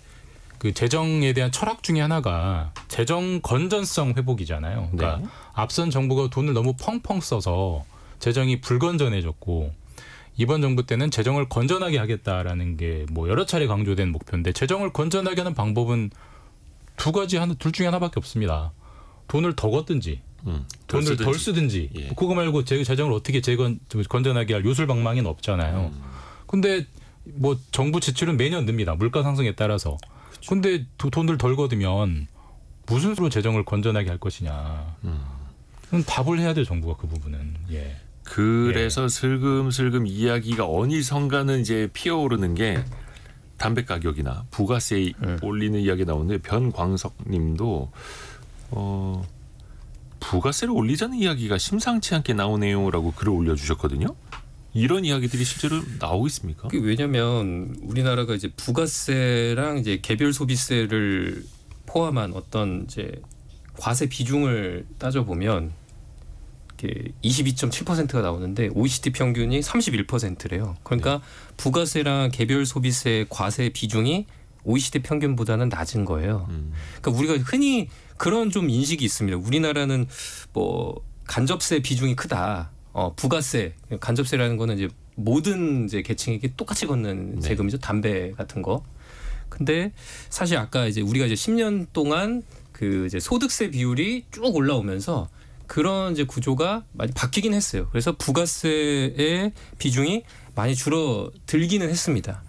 그 재정에 대한 철학 중에 하나가 재정 건전성 회복이잖아요. 그러니까 네. 앞선 정부가 돈을 너무 펑펑 써서 재정이 불건전해졌고 이번 정부 때는 재정을 건전하게 하겠다라는 게 뭐 여러 차례 강조된 목표인데 재정을 건전하게 하는 방법은 둘 중에 하나밖에 없습니다. 돈을 더 걷든지 돈을 덜 쓰든지 예. 그거 말고 재정을 어떻게 건전하게 할 요술방망이는 없잖아요. 근데 뭐 정부 지출은 매년 늡니다. 물가 상승에 따라서. 근데 돈을 덜 걷으면 무슨 수로 재정을 건전하게 할 것이냐. 답을 해야 될 정부가 그 부분은. 예. 그래서 슬금슬금 이야기가 어니선가는 이제 피어오르는 게 담배 가격이나 부가세 올리는 이야기 나오는데 변광석님도 부가세를 올리자는 이야기가 심상치 않게 나오네요라고 글을 올려주셨거든요. 이런 이야기들이 실제로 나오고 있습니까? 왜냐하면 우리나라가 이제 부가세랑 이제 개별 소비세를 포함한 어떤 이제 과세 비중을 따져 보면 22.7%가 나오는데 OECD 평균이 31%래요. 그러니까 네. 부가세랑 개별 소비세 과세 비중이 OECD 평균보다는 낮은 거예요. 그러니까 우리가 흔히 그런 좀 인식이 있습니다. 우리나라는 뭐 간접세 비중이 크다. 부가세, 간접세라는 거는 이제 모든 이제 계층에게 똑같이 걷는 네. 세금이죠. 담배 같은 거. 근데 사실 아까 이제 우리가 이제 10년 동안 그 이제 소득세 비율이 쭉 올라오면서 그런 이제 구조가 많이 바뀌긴 했어요. 그래서 부가세의 비중이 많이 줄어들기는 했습니다.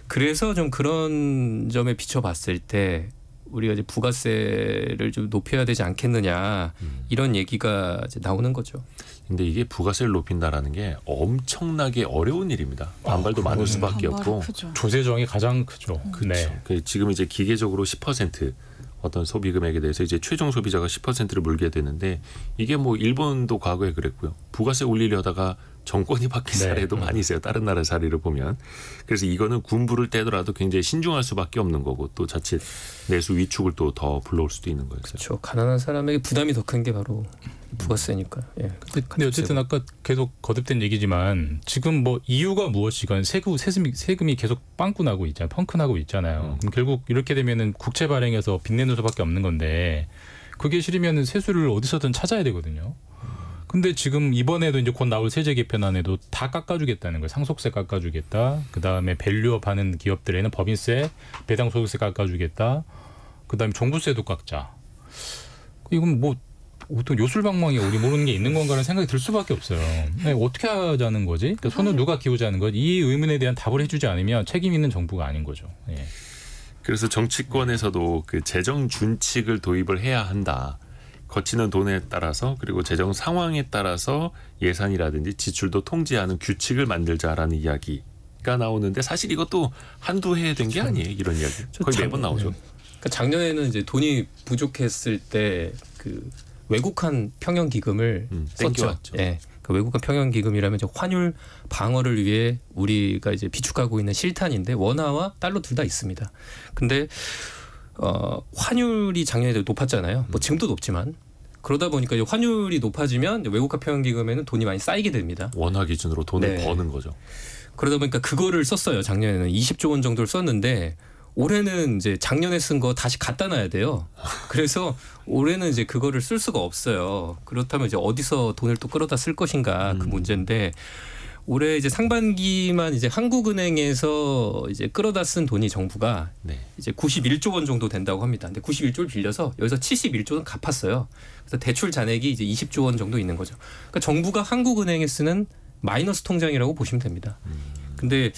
그래서 좀 그런 점에 비춰봤을 때 우리가 이제 부가세를 좀 높여야 되지 않겠느냐 이런 얘기가 이제 나오는 거죠. 근데 이게 부가세를 높인다라는 게 엄청나게 어려운 일입니다. 반발도 많을 수밖에 없고. 조세 저항이 가장 크죠. 그렇죠. 지금 이제 기계적으로 10% 어떤 소비 금액에 대해서 이제 최종 소비자가 10%를 물게 되는데 이게 뭐 일본도 과거에 그랬고요. 부가세 올리려다가 정권이 바뀐 사례도 많이 있어요. 다른 나라 사례를 보면. 그래서 이거는 군부를 떼더라도 굉장히 신중할 수밖에 없는 거고 또 자칫 내수 위축을 또 더 불러올 수도 있는 거예요. 그렇죠. 가난한 사람에게 부담이 더 큰 게 바로 부가세니까. 예. 근데 어쨌든 아까 계속 거듭된 얘기지만 지금 뭐 이유가 무엇이건 세금이 계속 빵꾸 나고 있잖아요. 펑크 나고 있잖아요. 그럼 결국 이렇게 되면은 국채 발행해서 빚내는 수밖에 없는 건데 그게 싫으면은 세수를 어디서든 찾아야 되거든요. 근데 지금 이번에도 이제 곧 나올 세제 개편안에도 다 깎아주겠다는 거예요. 상속세 깎아주겠다. 그 다음에 밸류업 하는 기업들에는 법인세, 배당 소득세 깎아주겠다. 그 다음에 종부세도 깎자. 이건 뭐 어떤 요술방망이 우리 모르는 게 있는 건가라는 생각이 들 수밖에 없어요. 어떻게 하자는 거지? 그러니까 손을 누가 키우자는 거지? 이 의문에 대한 답을 해주지 않으면 책임 있는 정부가 아닌 거죠. 예. 그래서 정치권에서도 그 재정 준칙을 도입을 해야 한다. 거치는 돈에 따라서 그리고 재정 상황에 따라서 예산이라든지 지출도 통제하는 규칙을 만들자라는 이야기가 나오는데 사실 이것도 한두 해 된 게 아니에요. 이런 이야기. 거의 매번 나오죠. 그러니까 작년에는 이제 돈이 부족했을 때 그 외국한 평형 기금을 썼죠. 예. 그 외국한 평형 기금이라면 이제 환율 방어를 위해 우리가 이제 비축하고 있는 실탄인데 원화와 달러 둘 다 있습니다. 근데 환율이 작년에 높았잖아요. 뭐 지금도 높지만 그러다 보니까 이제 환율이 높아지면 외국화 평형기금에는 돈이 많이 쌓이게 됩니다. 원화 기준으로 돈을 버는 거죠. 그러다 보니까 그거를 썼어요. 작년에는 20조 원 정도를 썼는데 올해는 이제 작년에 쓴 거 다시 갖다 놔야 돼요. 그래서 올해는 이제 그거를 쓸 수가 없어요. 그렇다면 이제 어디서 돈을 또 끌어다 쓸 것인가 그 문제인데 올해 이제 상반기만 이제 한국은행에서 이제 끌어다 쓴 돈이 정부가 이제 91조 원 정도 된다고 합니다. 근데 91조를 빌려서 여기서 71조는 갚았어요. 그래서 대출 잔액이 이제 20조 원 정도 있는 거죠. 그러니까 정부가 한국은행에 쓰는 마이너스 통장이라고 보시면 됩니다. 근데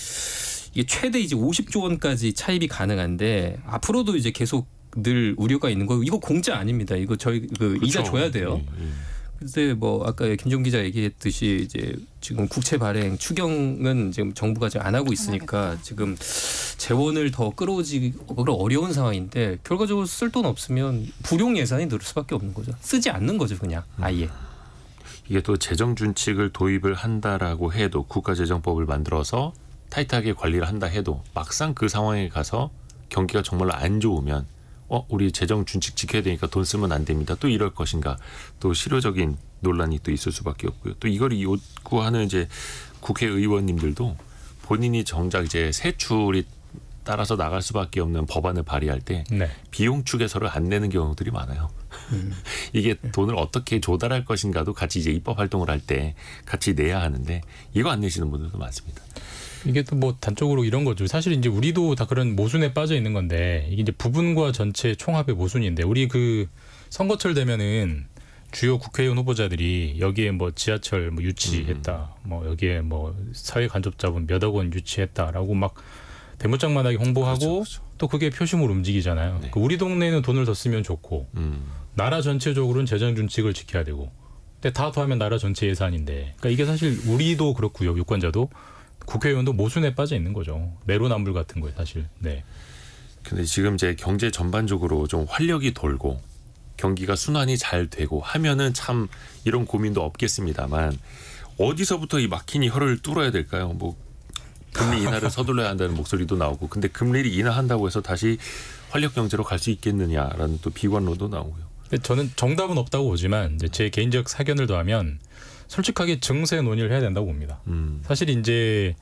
이게 최대 이제 50조 원까지 차입이 가능한데 앞으로도 이제 계속 늘 우려가 있는 거 이거 공짜 아닙니다. 이거 저희 그 이자 줘야 돼요. 근데 뭐 아까 김종 기자 얘기했듯이 이제 지금 국채 발행 추경은 지금 정부가 지금 안 하고 있으니까 지금 재원을 더 끌어오기 어려운 상황인데 결과적으로 쓸 돈 없으면 불용 예산이 늘 수밖에 없는 거죠. 쓰지 않는 거죠, 그냥 아예. 이게 또 재정 준칙을 도입을 한다라고 해도 국가재정법을 만들어서 타이트하게 관리를 한다 해도 막상 그 상황에 가서 경기가 정말로 안 좋으면 우리 재정 준칙 지켜야 되니까 돈 쓰면 안 됩니다. 또 이럴 것인가. 또 실효적인 논란이 또 있을 수밖에 없고요. 또 이걸 요구하는 이제 국회의원님들도 본인이 정작 이제 세출이 따라서 나갈 수밖에 없는 법안을 발의할 때 비용 축에서를 안 내는 경우들이 많아요. 이게 돈을 어떻게 조달할 것인가도 같이 이제 입법 활동을 할 때 같이 내야 하는데 이거 안 내시는 분들도 많습니다. 이게 또 뭐 단적으로 이런 거죠. 사실 이제 우리도 다 그런 모순에 빠져 있는 건데 이게 이제 부분과 전체 총합의 모순인데 우리 그 선거철 되면은 주요 국회의원 후보자들이 여기에 뭐 지하철 뭐 유치했다, 뭐 여기에 뭐 사회 간접자본 몇 억 원 유치했다라고 막 대문짝만하게 홍보하고 그렇죠. 또 그게 표심으로 움직이잖아요. 네. 우리 동네에는 돈을 더 쓰면 좋고 나라 전체적으로는 재정 준칙을 지켜야 되고 근데 다 더하면 나라 전체 예산인데 그러니까 이게 사실 우리도 그렇고요. 유권자도 국회의원도 모순에 빠져 있는 거죠. 내로남불 같은 거예요, 사실. 네. 근데 지금 이제 경제 전반적으로 좀 활력이 돌고 경기가 순환이 잘 되고 하면은 참 이런 고민도 없겠습니다만 어디서부터 이 막힌 이 혀를 뚫어야 될까요? 뭐 금리 인하를 서둘러야 한다는 목소리도 나오고 근데 금리를 인하한다고 해서 다시 활력 경제로 갈 수 있겠느냐라는 또 비관론도 나오고요. 저는 정답은 없다고 보지만 이제 제 개인적 사견을 더하면 솔직하게 증세 논의를 해야 된다고 봅니다. 사실 이제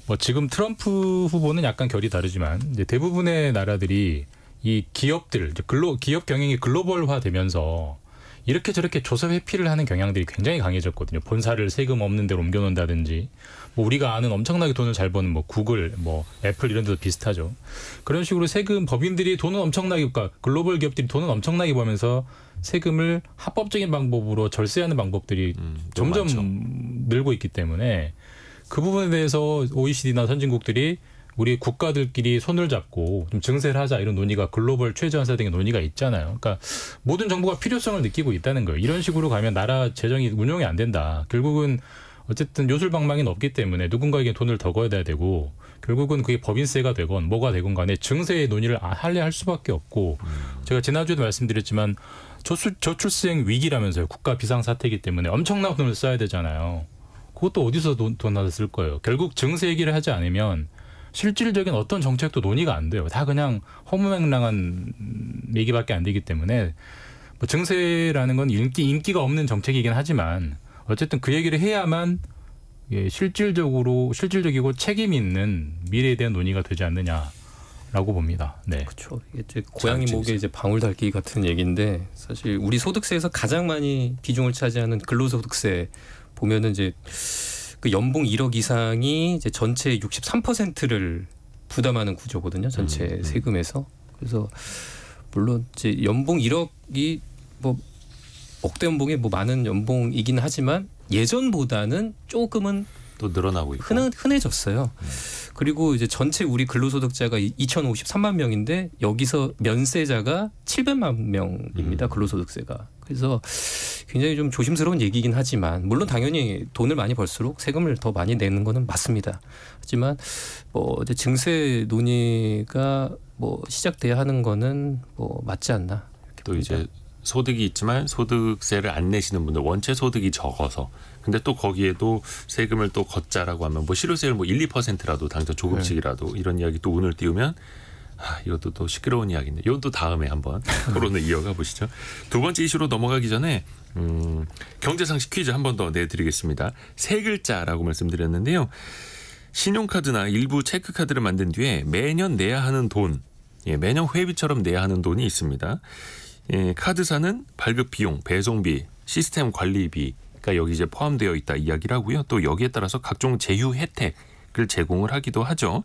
뭐 지금 트럼프 후보는 약간 결이 다르지만 이제 대부분의 나라들이 이 기업들, 기업 경영이 글로벌화되면서 이렇게 저렇게 조세 회피를 하는 경향들이 굉장히 강해졌거든요. 본사를 세금 없는 데로 옮겨놓는다든지 뭐 우리가 아는 엄청나게 돈을 잘 버는 뭐 구글, 뭐 애플 이런 데도 비슷하죠. 그런 식으로 세금 법인들이 돈은 엄청나게 그러니까 글로벌 기업들이 돈은 엄청나게 벌면서 세금을 합법적인 방법으로 절세하는 방법들이 점점 많죠. 늘고 있기 때문에 그 부분에 대해서 OECD나 선진국들이 우리 국가들끼리 손을 잡고 좀 증세를 하자 이런 논의가 글로벌 최저한세 등의 논의가 있잖아요. 그러니까 모든 정부가 필요성을 느끼고 있다는 거예요. 이런 식으로 가면 나라 재정이 운용이 안 된다. 결국은 어쨌든 요술방망이는 없기 때문에 누군가에게 돈을 더 거둬야 되고 결국은 그게 법인세가 되건 뭐가 되건 간에 증세의 논의를 할 수밖에 없고 제가 지난주에도 말씀드렸지만 저출생 위기라면서요. 국가 비상사태이기 때문에 엄청난 돈을 써야 되잖아요. 그것도 어디서 돈을 쓸 거예요. 결국 증세 얘기를 하지 않으면 실질적인 어떤 정책도 논의가 안 돼요. 다 그냥 허무맹랑한 얘기밖에 안 되기 때문에 뭐 증세라는 건 인기가 없는 정책이긴 하지만 어쨌든 그 얘기를 해야만 실질적이고 책임 있는 미래에 대한 논의가 되지 않느냐라고 봅니다. 네. 그렇죠. 이게 이제 고양이 목에 이제 방울 달기 같은 얘기인데 사실 우리 소득세에서 가장 많이 비중을 차지하는 근로소득세 보면은 이제 그 연봉 1억 이상이 이제 전체 63%를 부담하는 구조거든요. 전체 세금에서. 그래서 물론 이제 연봉 1억이 뭐 억대 연봉이 뭐 많은 연봉이긴 하지만 예전보다는 조금은 또 늘어나고 있고 흔해졌어요. 그리고 이제 전체 우리 근로소득자가 2,053만 명인데 여기서 면세자가 700만 명입니다. 근로소득세가. 그래서 굉장히 좀 조심스러운 얘기긴 하지만 물론 당연히 돈을 많이 벌수록 세금을 더 많이 내는 거는 맞습니다. 하지만 뭐 이제 증세 논의가 뭐 시작돼야 하는 거는 뭐 맞지 않나. 또 이제 소득이 있지만 소득세를 안 내시는 분들 원체 소득이 적어서 근데 또 거기에도 세금을 또 걷자라고 하면 뭐 실효세를 뭐 1, 2%라도 당장 조금씩이라도 이런 이야기 또 운을 띄우면 이것도 또 시끄러운 이야기인데 이건 또 다음에 한번 토론을 이어가 보시죠. 두 번째 이슈로 넘어가기 전에 경제상식 퀴즈 한 번 더 내드리겠습니다. 세 글자라고 말씀드렸는데요. 신용카드나 일부 체크카드를 만든 뒤에 매년 내야 하는 돈, 매년 회비처럼 내야 하는 돈이 있습니다. 카드사는 발급 비용, 배송비, 시스템 관리비가 여기 이제 포함되어 있다 이야기를 하고요. 또 여기에 따라서 각종 제휴 혜택을 제공을 하기도 하죠.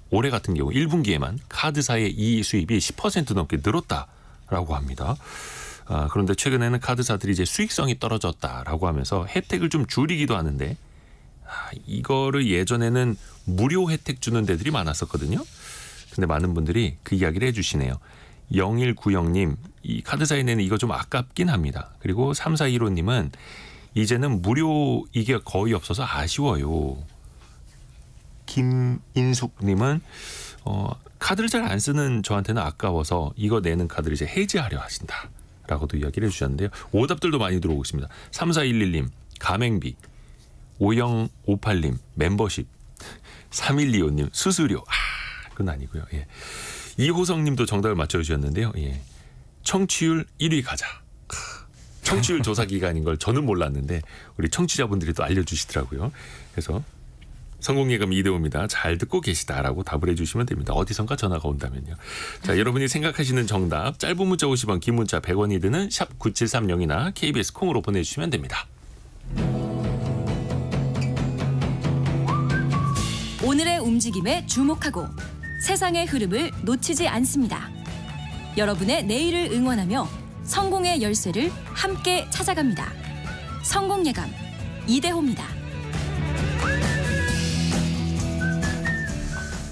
올해 같은 경우 1분기에만 카드사의 이익 수입이 10% 넘게 늘었다라고 합니다. 그런데 최근에는 카드사들이 이제 수익성이 떨어졌다라고 하면서 혜택을 좀 줄이기도 하는데 이거를 예전에는 무료 혜택 주는 데들이 많았었거든요. 근데 많은 분들이 그 이야기를 해주시네요. 0190님, 이 카드사에 내는 이거 좀 아깝긴 합니다. 그리고 3415님은 이제는 무료 이게 거의 없어서 아쉬워요. 김인숙님은 카드를 잘 안 쓰는 저한테는 아까워서 이거 내는 카드를 이제 해지하려 하신다라고도 이야기를 해주셨는데요. 오답들도 많이 들어오고 있습니다. 3411님, 가맹비. 5058님, 멤버십. 3125님, 수수료. 그건 아니고요. 예. 이호성님도 정답을 맞춰주셨는데요. 예. 청취율 1위 가자. 청취율 조사 기간인 걸 저는 몰랐는데 우리 청취자분들이 또 알려주시더라고요. 그래서 성공예금 이대호입니다. 잘 듣고 계시다라고 답을 해주시면 됩니다. 어디선가 전화가 온다면요. 자, 여러분이 생각하시는 정답 짧은 문자 50원, 긴 문자 100원이 드는 샵 9730이나 KBS 콩으로 보내주시면 됩니다. 오늘의 움직임에 주목하고 세상의 흐름을 놓치지 않습니다. 여러분의 내일을 응원하며 성공의 열쇠를 함께 찾아갑니다. 성공예감 이대호입니다.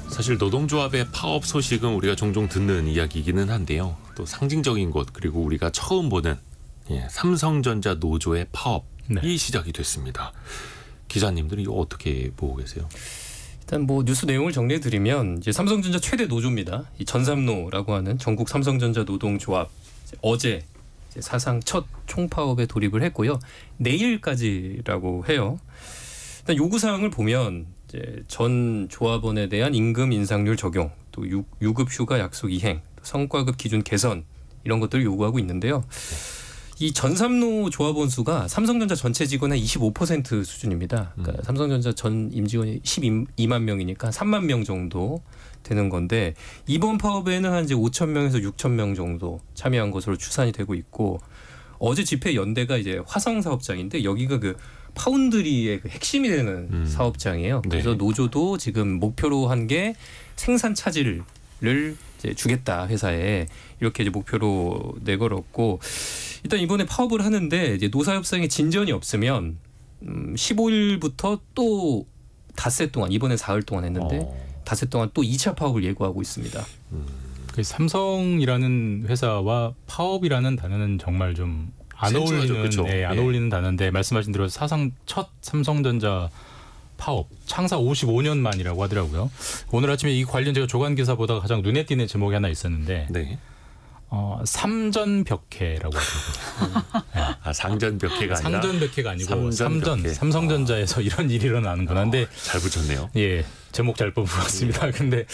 사실 노동조합의 파업 소식은 우리가 종종 듣는 이야기이기는 한데요. 또 상징적인 곳 그리고 우리가 처음 보는 삼성전자 노조의 파업이 시작이 됐습니다. 기자님들은 이거 어떻게 보고 계세요? 일단 뭐 뉴스 내용을 정리해드리면 이제 삼성전자 최대 노조입니다. 이 전삼노라고 하는 전국 삼성전자 노동조합 어제 이제 사상 첫 총파업에 돌입을 했고요. 내일까지라고 해요. 일단 요구사항을 보면 이제 전 조합원에 대한 임금 인상률 적용, 또 유급 휴가 약속 이행, 성과급 기준 개선 이런 것들을 요구하고 있는데요. 이 전삼노 조합원 수가 삼성전자 전체 직원의 25% 수준입니다. 그러니까 삼성전자 전 임직원이 12만 명이니까 3만 명 정도 되는 건데 이번 파업에는 한 이제 5천 명에서 6천 명 정도 참여한 것으로 추산이 되고 있고 어제 집회 연대가 이제 화성 사업장인데 여기가 그 파운드리의 그 핵심이 되는 사업장이에요. 그래서 노조도 지금 목표로 한 게 생산 차질을 이제 주겠다 회사에 이렇게 이제 목표로 내걸었고 일단 이번에 파업을 하는데 이제 노사협상에 진전이 없으면 15일부터 또 닷새 동안 이번에 사흘 동안 했는데 닷새 동안 또 2차 파업을 예고하고 있습니다. 삼성이라는 회사와 파업이라는 단어는 정말 좀 안 어울리는, 네, 안 어울리는 단어인데 말씀하신 대로 사상 첫 삼성전자 파업 창사 55년 만이라고 하더라고요. 오늘 아침에 이 관련 제가 조간 기사 보다가 가장 눈에 띄는 제목이 하나 있었는데 네. 삼전벽해라고 하더라고요. 네. 아, 상전벽해가 아니라 상전벽해가 아니고 삼전벽해. 삼성전자에서 이런 일이 일어나는구나. 근데 잘 붙였네요. 예, 제목 잘 뽑았습니다. 근데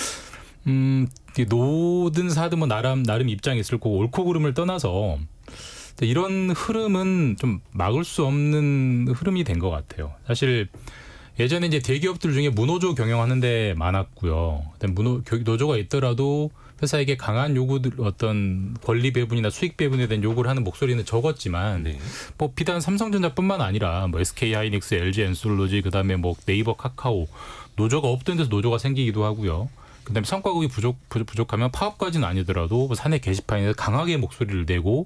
노든 사든 뭐 나름 입장이 있을 거고 옳고 그름을 떠나서 이런 흐름은 좀 막을 수 없는 흐름이 된 것 같아요. 사실 예전에 이제 대기업들 중에 무노조 경영하는 데 많았고요. 노조가 있더라도 회사에게 강한 요구들 어떤 권리 배분이나 수익 배분에 대한 요구를 하는 목소리는 적었지만 네. 뭐 비단 삼성전자뿐만 아니라 뭐 SK 하이닉스, LG 엔솔로지 그다음에 뭐 네이버 카카오 노조가 없던 데서 노조가 생기기도 하고요. 그다음에 성과급이 부족하면 파업까지는 아니더라도 뭐 사내 게시판에서 강하게 목소리를 내고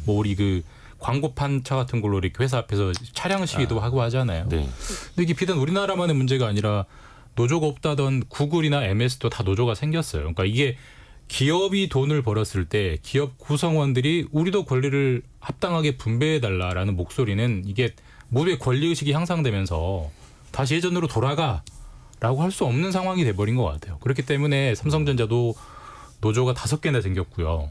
뭐 우리 그 광고판차 같은 걸로 이렇게 회사 앞에서 차량 시위도 하고 하잖아요. 네. 근데 이게 비단 우리나라만의 문제가 아니라 노조가 없다던 구글이나 MS도 다 노조가 생겼어요. 그러니까 이게 기업이 돈을 벌었을 때 기업 구성원들이 우리도 권리를 합당하게 분배해달라라는 목소리는 이게 모두의 권리의식이 향상되면서 다시 예전으로 돌아가라고 할 수 없는 상황이 돼버린 것 같아요. 그렇기 때문에 삼성전자도 노조가 5개나 생겼고요.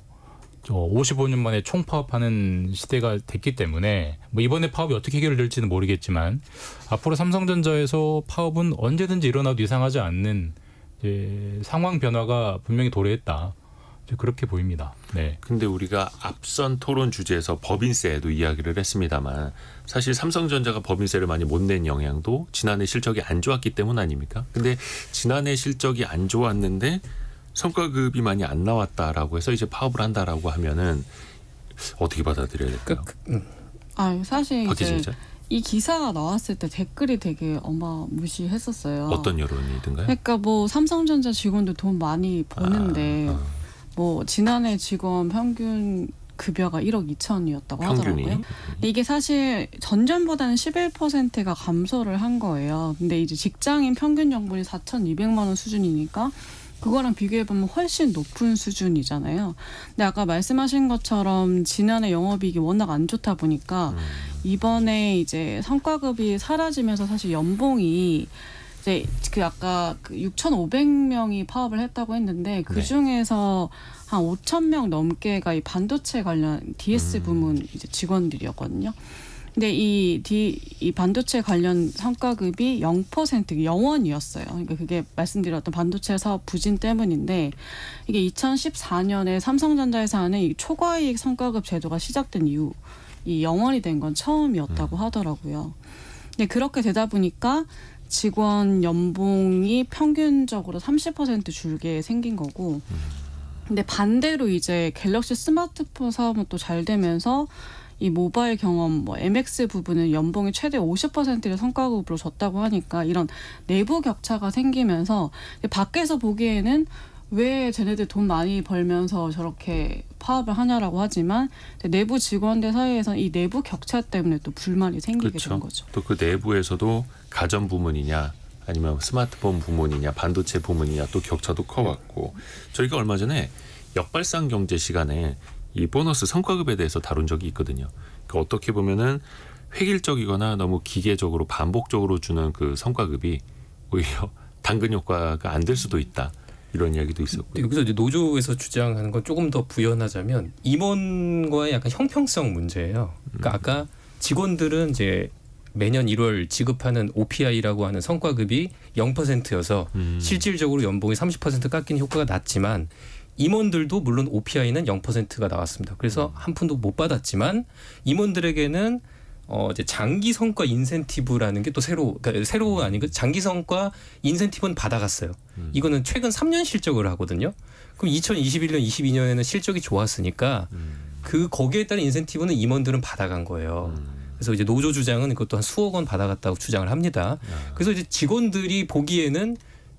55년 만에 총파업하는 시대가 됐기 때문에 뭐 이번에 파업이 어떻게 해결될지는 모르겠지만 앞으로 삼성전자에서 파업은 언제든지 일어나도 이상하지 않는 이제 상황 변화가 분명히 도래했다. 그렇게 보입니다. 네. 근데 우리가 앞선 토론 주제에서 법인세도 이야기를 했습니다만 사실 삼성전자가 법인세를 많이 못 낸 영향도 지난해 실적이 안 좋았기 때문 아닙니까? 근데 지난해 실적이 안 좋았는데 성과급이 많이 안 나왔다라고 해서 이제 파업을 한다라고 하면은 어떻게 받아들여야 될까요? 사실 이제 진짜? 이 기사가 나왔을 때 댓글이 되게 어마무시했었어요. 어떤 여론이든가요? 그러니까 뭐 삼성전자 직원들 돈 많이 버는데 뭐 지난해 직원 평균 급여가 1억 2천이었다고 하더라고요. 근데 이게 사실 전년보다는 11%가 감소를 한 거예요. 근데 이제 직장인 평균 연봉이 4,200만 원 수준이니까 그거랑 비교해보면 훨씬 높은 수준이잖아요. 근데 아까 말씀하신 것처럼 지난해 영업이익이 워낙 안 좋다 보니까 이번에 이제 성과급이 사라지면서 사실 연봉이 이제 그 아까 그 6,500명이 파업을 했다고 했는데 그 중에서 한 5,000명 넘게가 이 반도체 관련 DS 부문 이제 직원들이었거든요. 근데 이 반도체 관련 성과급이 0% 영원이었어요. 그러니까 그게 말씀드렸던 반도체 사업 부진 때문인데 이게 2014년에 삼성전자에서 하는 이 초과이익 성과급 제도가 시작된 이후 이 영원이 된 건 처음이었다고 하더라고요. 근데 그렇게 되다 보니까 직원 연봉이 평균적으로 30% 줄게 생긴 거고 근데 반대로 이제 갤럭시 스마트폰 사업은 또 잘 되면서 이 모바일 경험, 뭐 MX 부분은 연봉이 최대 50%를 성과급으로 줬다고 하니까 이런 내부 격차가 생기면서 밖에서 보기에는 왜 쟤네들 돈 많이 벌면서 저렇게 파업을 하냐라고 하지만 내부 직원들 사이에서는 이 내부 격차 때문에 또 불만이 생기게 된 거죠. 또 그 내부에서도 가전 부문이냐 아니면 스마트폰 부문이냐 반도체 부문이냐 또 격차도 커왔고 저희가 얼마 전에 역발상 경제 시간에 이 보너스 성과급에 대해서 다룬 적이 있거든요. 그러니까 어떻게 보면은 획일적이거나 너무 기계적으로 반복적으로 주는 그 성과급이 오히려 당근 효과가 안 될 수도 있다. 이런 이야기도 있었고요. 여기서 이제 노조에서 주장하는 건 조금 더 부연하자면 임원과의 약간 형평성 문제예요. 그러니까 아까 직원들은 이제 매년 1월 지급하는 OPI라고 하는 성과급이 0%여서 실질적으로 연봉이 30% 깎이는 효과가 났지만 임원들도 물론 OPI는 0%가 나왔습니다. 그래서 한 푼도 못 받았지만 임원들에게는 이제 장기 성과 인센티브라는 게 또 그러니까 새로가 아니고 장기 성과 인센티브는 받아갔어요. 이거는 최근 3년 실적을 하거든요. 그럼 2021년, 22년에는 실적이 좋았으니까 그 거기에 따른 인센티브는 임원들은 받아간 거예요. 그래서 이제 노조 주장은 그것도 한 수억 원 받아갔다고 주장을 합니다. 그래서 이제 직원들이 보기에는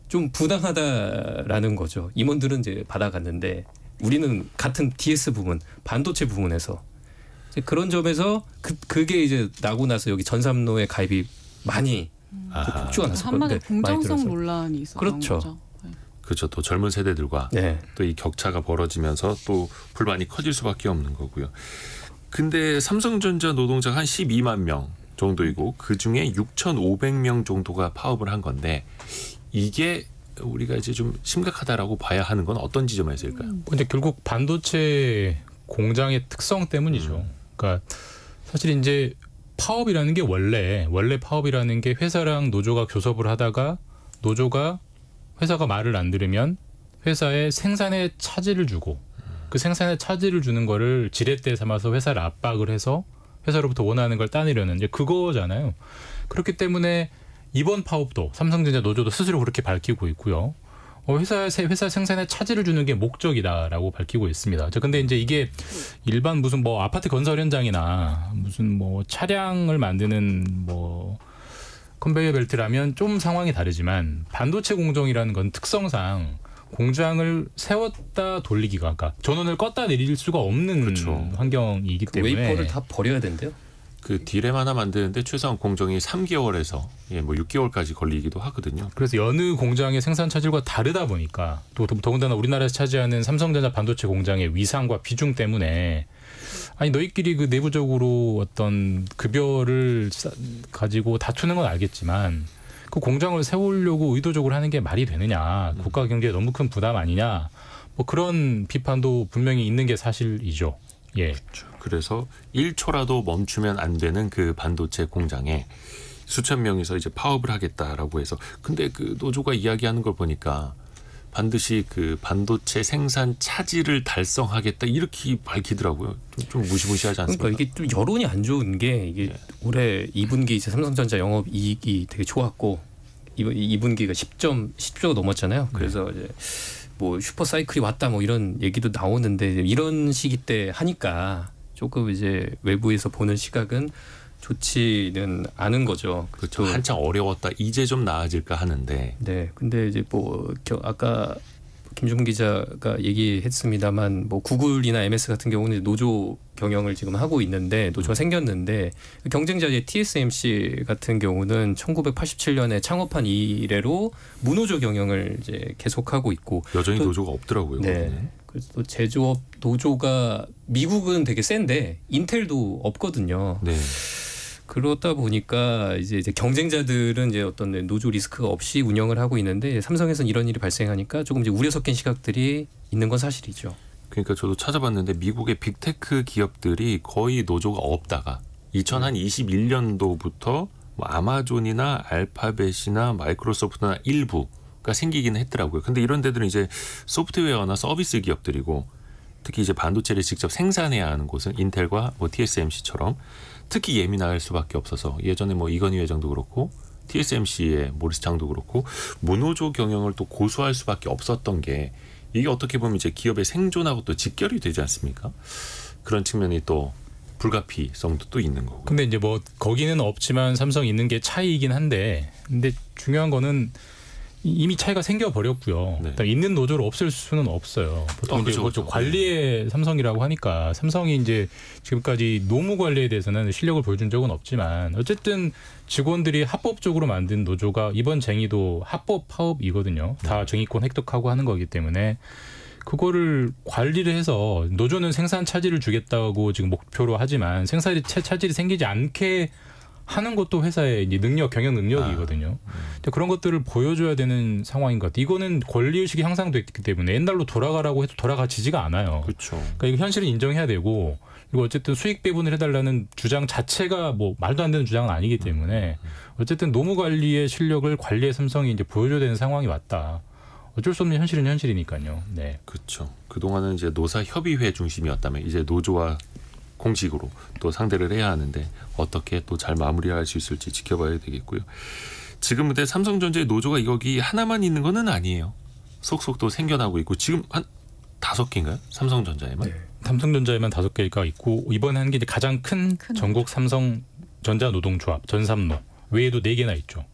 좀 부당하다라는 거죠. 임원들은 이제 받아갔는데 우리는 같은 DS 부분, 반도체 부분에서 이제 그런 점에서 그게 이제 나고 나서 여기 전삼로에 가입이 많이 폭주가 났었거든요. 한마디로 공정성 논란이 있었던 그렇죠. 거죠. 그렇죠. 또 젊은 세대들과 네. 또 이 격차가 벌어지면서 또 불만이 커질 수밖에 없는 거고요. 근데 삼성전자 노동자가 한 12만 명 정도이고 그중에 6,500명 정도가 파업을 한 건데 이게 우리가 이제 좀 심각하다라고 봐야 하는 건 어떤 지점에서일까요? 근데 결국 반도체 공장의 특성 때문이죠. 그러니까 사실 이제 파업이라는 게 원래 파업이라는 게 회사랑 노조가 교섭을 하다가 노조가 회사가 말을 안 들으면 회사에 생산에 차질을 주고 그 생산에 차질을 주는 거를 지렛대 삼아서 회사를 압박을 해서 회사로부터 원하는 걸 따내려는 이제 그거잖아요. 그렇기 때문에 이번 파업도 삼성전자 노조도 스스로 그렇게 밝히고 있고요. 회사 생산에 차질을 주는 게 목적이다라고 밝히고 있습니다. 근데 이제 이게 일반 무슨 뭐 아파트 건설 현장이나 무슨 뭐 차량을 만드는 뭐 컨베이어 벨트라면 좀 상황이 다르지만 반도체 공정이라는 건 특성상 공장을 세웠다 돌리기가 그러니까 전원을 껐다 내릴 수가 없는 그렇죠. 환경이기 때문에 웨이퍼를 다 버려야 된대요. 그 디램 하나 만드는데 최소한 공정이 3개월에서 뭐 6개월까지 걸리기도 하거든요. 그래서 여느 공장의 생산 차질과 다르다 보니까 또 더군다나 우리나라에서 차지하는 삼성전자 반도체 공장의 위상과 비중 때문에 아니 너희끼리 그 내부적으로 어떤 급여를 가지고 다투는 건 알겠지만 그 공장을 세우려고 의도적으로 하는 게 말이 되느냐. 국가 경제에 너무 큰 부담 아니냐. 뭐 그런 비판도 분명히 있는 게 사실이죠. 예. 그렇죠. 그래서 1초라도 멈추면 안 되는 그 반도체 공장에 수천 명이서 이제 파업을 하겠다라고 해서 근데 그 노조가 이야기하는 걸 보니까 반드시 그 반도체 생산 차질을 달성하겠다 이렇게 밝히더라고요. 좀 무시무시하지 않습니까? 그러니까 이게 좀 여론이 안 좋은 게 이게 올해 2분기 이제 삼성전자 영업 이익이 되게 좋았고 2분기가 10조가 넘었잖아요. 그래서 이제 뭐 슈퍼 사이클이 왔다 뭐 이런 얘기도 나오는데 이런 시기 때 하니까 조금 이제 외부에서 보는 시각은 좋지는 않은 거죠. 그렇죠. 한창 어려웠다. 이제 좀 나아질까 하는데. 네. 근데 이제 뭐 아까 김준 기자가 얘기했습니다만 뭐 구글이나 MS 같은 경우는 노조 경영을 지금 하고 있는데 노조가 생겼는데 경쟁자의 TSMC 같은 경우는 1987년에 창업한 이래로 무노조 경영을 이제 계속하고 있고 여전히 노조가 없더라고요. 네. 그래서 또 제조업 노조가 미국은 되게 센데 인텔도 없거든요. 네. 그렇다 보니까 이제 경쟁자들은 이제 어떤 노조 리스크가 없이 운영을 하고 있는데 삼성에서는 이런 일이 발생하니까 조금 이제 우려 섞인 시각들이 있는 건 사실이죠. 그러니까 저도 찾아봤는데 미국의 빅테크 기업들이 거의 노조가 없다가 2021년도부터 뭐 아마존이나 알파벳이나 마이크로소프트나 일부가 생기긴 했더라고요. 근데 이런 데들은 이제 소프트웨어나 서비스 기업들이고 특히 이제 반도체를 직접 생산해야 하는 곳은 인텔과 뭐 TSMC처럼 특히 예민할 수밖에 없어서 예전에 뭐 이건희 회장도 그렇고 TSMC의 모리스 장도 그렇고 무노조 경영을 또 고수할 수밖에 없었던 게 이게 어떻게 보면 이제 기업의 생존하고 또 직결이 되지 않습니까? 그런 측면이 또 불가피성도 또 있는 거고. 근데 이제 뭐 거기는 없지만 삼성 있는 게 차이이긴 한데 근데 중요한 거는 이미 차이가 생겨버렸고요. 네. 있는 노조를 없앨 수는 없어요. 보통 이제 그렇죠. 관리의 삼성이라고 하니까 삼성이 이제 지금까지 노무 관리에 대해서는 실력을 보여준 적은 없지만 어쨌든 직원들이 합법적으로 만든 노조가 이번 쟁의도 합법 파업이거든요. 다 정의권 획득하고 하는 거기 때문에 그거를 관리를 해서 노조는 생산 차질을 주겠다고 지금 목표로 하지만 생산 차질이 생기지 않게 하는 것도 회사의 이제 능력, 경영 능력이거든요. 그런 것들을 보여줘야 되는 상황인 것 같아요. 이거는 권리의식이 향상됐기 때문에 옛날로 돌아가라고 해도 돌아가지지가 않아요. 그렇죠. 그러니까 이거 현실은 인정해야 되고 그리고 어쨌든 수익 배분을 해달라는 주장 자체가 뭐 말도 안 되는 주장은 아니기 때문에 어쨌든 노무 관리의 실력을 관리의 삼성이 이제 보여줘야 되는 상황이 왔다. 어쩔 수 없는 현실은 현실이니까요. 네. 그렇죠. 그동안은 이제 노사 협의회 중심이었다면 이제 노조와 공식으로 또 상대를 해야 하는데 어떻게 또 잘 마무리할 수 있을지 지켜봐야 되겠고요. 지금 근데 삼성전자의 노조가 여기 하나만 있는 거는 아니에요. 속속 또 생겨나고 있고 지금 한 5개인가요? 삼성전자에만? 네. 삼성전자에만 5개가 있고 이번에 한 게 가장 큰 전국 삼성전자 노동조합 전삼노 외에도 4개나 있죠.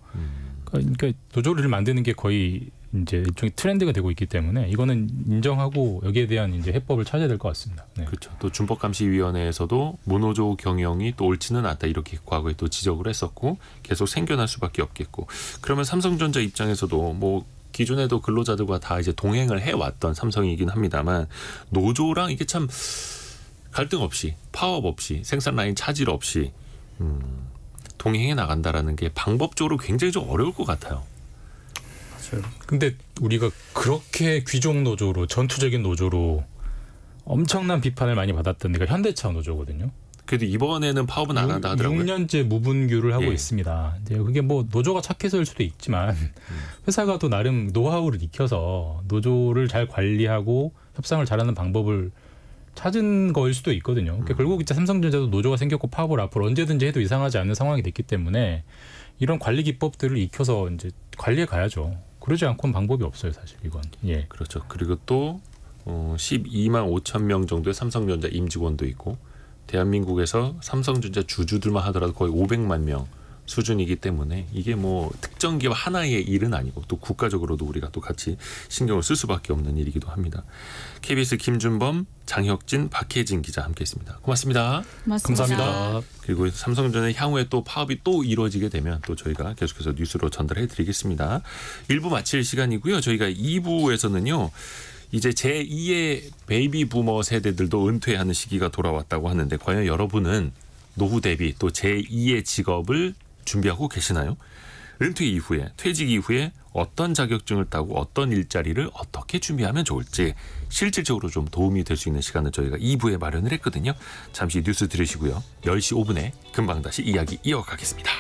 그러니까 노조를 만드는 게 거의 이제 일종의 트렌드가 되고 있기 때문에 이거는 인정하고 여기에 대한 이제 해법을 찾아야 될 것 같습니다. 네. 그렇죠. 또 준법감시위원회에서도 무노조 경영이 또 옳지는 않다 이렇게 과거에 또 지적을 했었고 계속 생겨날 수밖에 없겠고 그러면 삼성전자 입장에서도 뭐 기존에도 근로자들과 다 이제 동행을 해왔던 삼성이긴 합니다만 노조랑 이게 참 갈등 없이 파업 없이 생산 라인 차질 없이 동행해 나간다라는 게 방법적으로 굉장히 좀 어려울 것 같아요. 근데 우리가 그렇게 귀족 노조로 전투적인 노조로 엄청난 비판을 많이 받았던 데가 현대차 노조거든요. 그래도 이번에는 파업은 안 한다 하더라고요. 6년째 무분규를 하고 있습니다. 이제 그게 뭐 노조가 착해서일 수도 있지만 회사가 또 나름 노하우를 익혀서 노조를 잘 관리하고 협상을 잘하는 방법을 찾은 거일 수도 있거든요. 그러니까 결국 이제 삼성전자도 노조가 생겼고 파업을 앞으로 언제든지 해도 이상하지 않는 상황이 됐기 때문에 이런 관리 기법들을 익혀서 이제 관리해 가야죠. 그러지 않고는 방법이 없어요, 사실 이건. 예, 그렇죠. 그리고 또 12만 5천 명 정도의 삼성전자 임직원도 있고 대한민국에서 삼성전자 주주들만 하더라도 거의 500만 명 수준이기 때문에 이게 뭐 특정 기업 하나의 일은 아니고 또 국가적으로도 우리가 또 같이 신경을 쓸 수밖에 없는 일이기도 합니다. KBS 김준범, 장혁진, 박혜진 기자 함께했습니다. 고맙습니다. 감사합니다. 그리고 삼성전자 향후에 또 파업이 또 이루어지게 되면 또 저희가 계속해서 뉴스로 전달해드리겠습니다. 1부 마칠 시간이고요. 저희가 2부에서는요. 이제 제2의 베이비 부머 세대들도 은퇴하는 시기가 돌아왔다고 하는데 과연 여러분은 노후 대비 또 제2의 직업을 준비하고 계시나요? 은퇴 이후에 퇴직 이후에 어떤 자격증을 따고 어떤 일자리를 어떻게 준비하면 좋을지 실질적으로 좀 도움이 될 수 있는 시간을 저희가 2부에 마련을 했거든요. 잠시 뉴스 들으시고요. 10시 5분에 금방 다시 이야기 이어가겠습니다.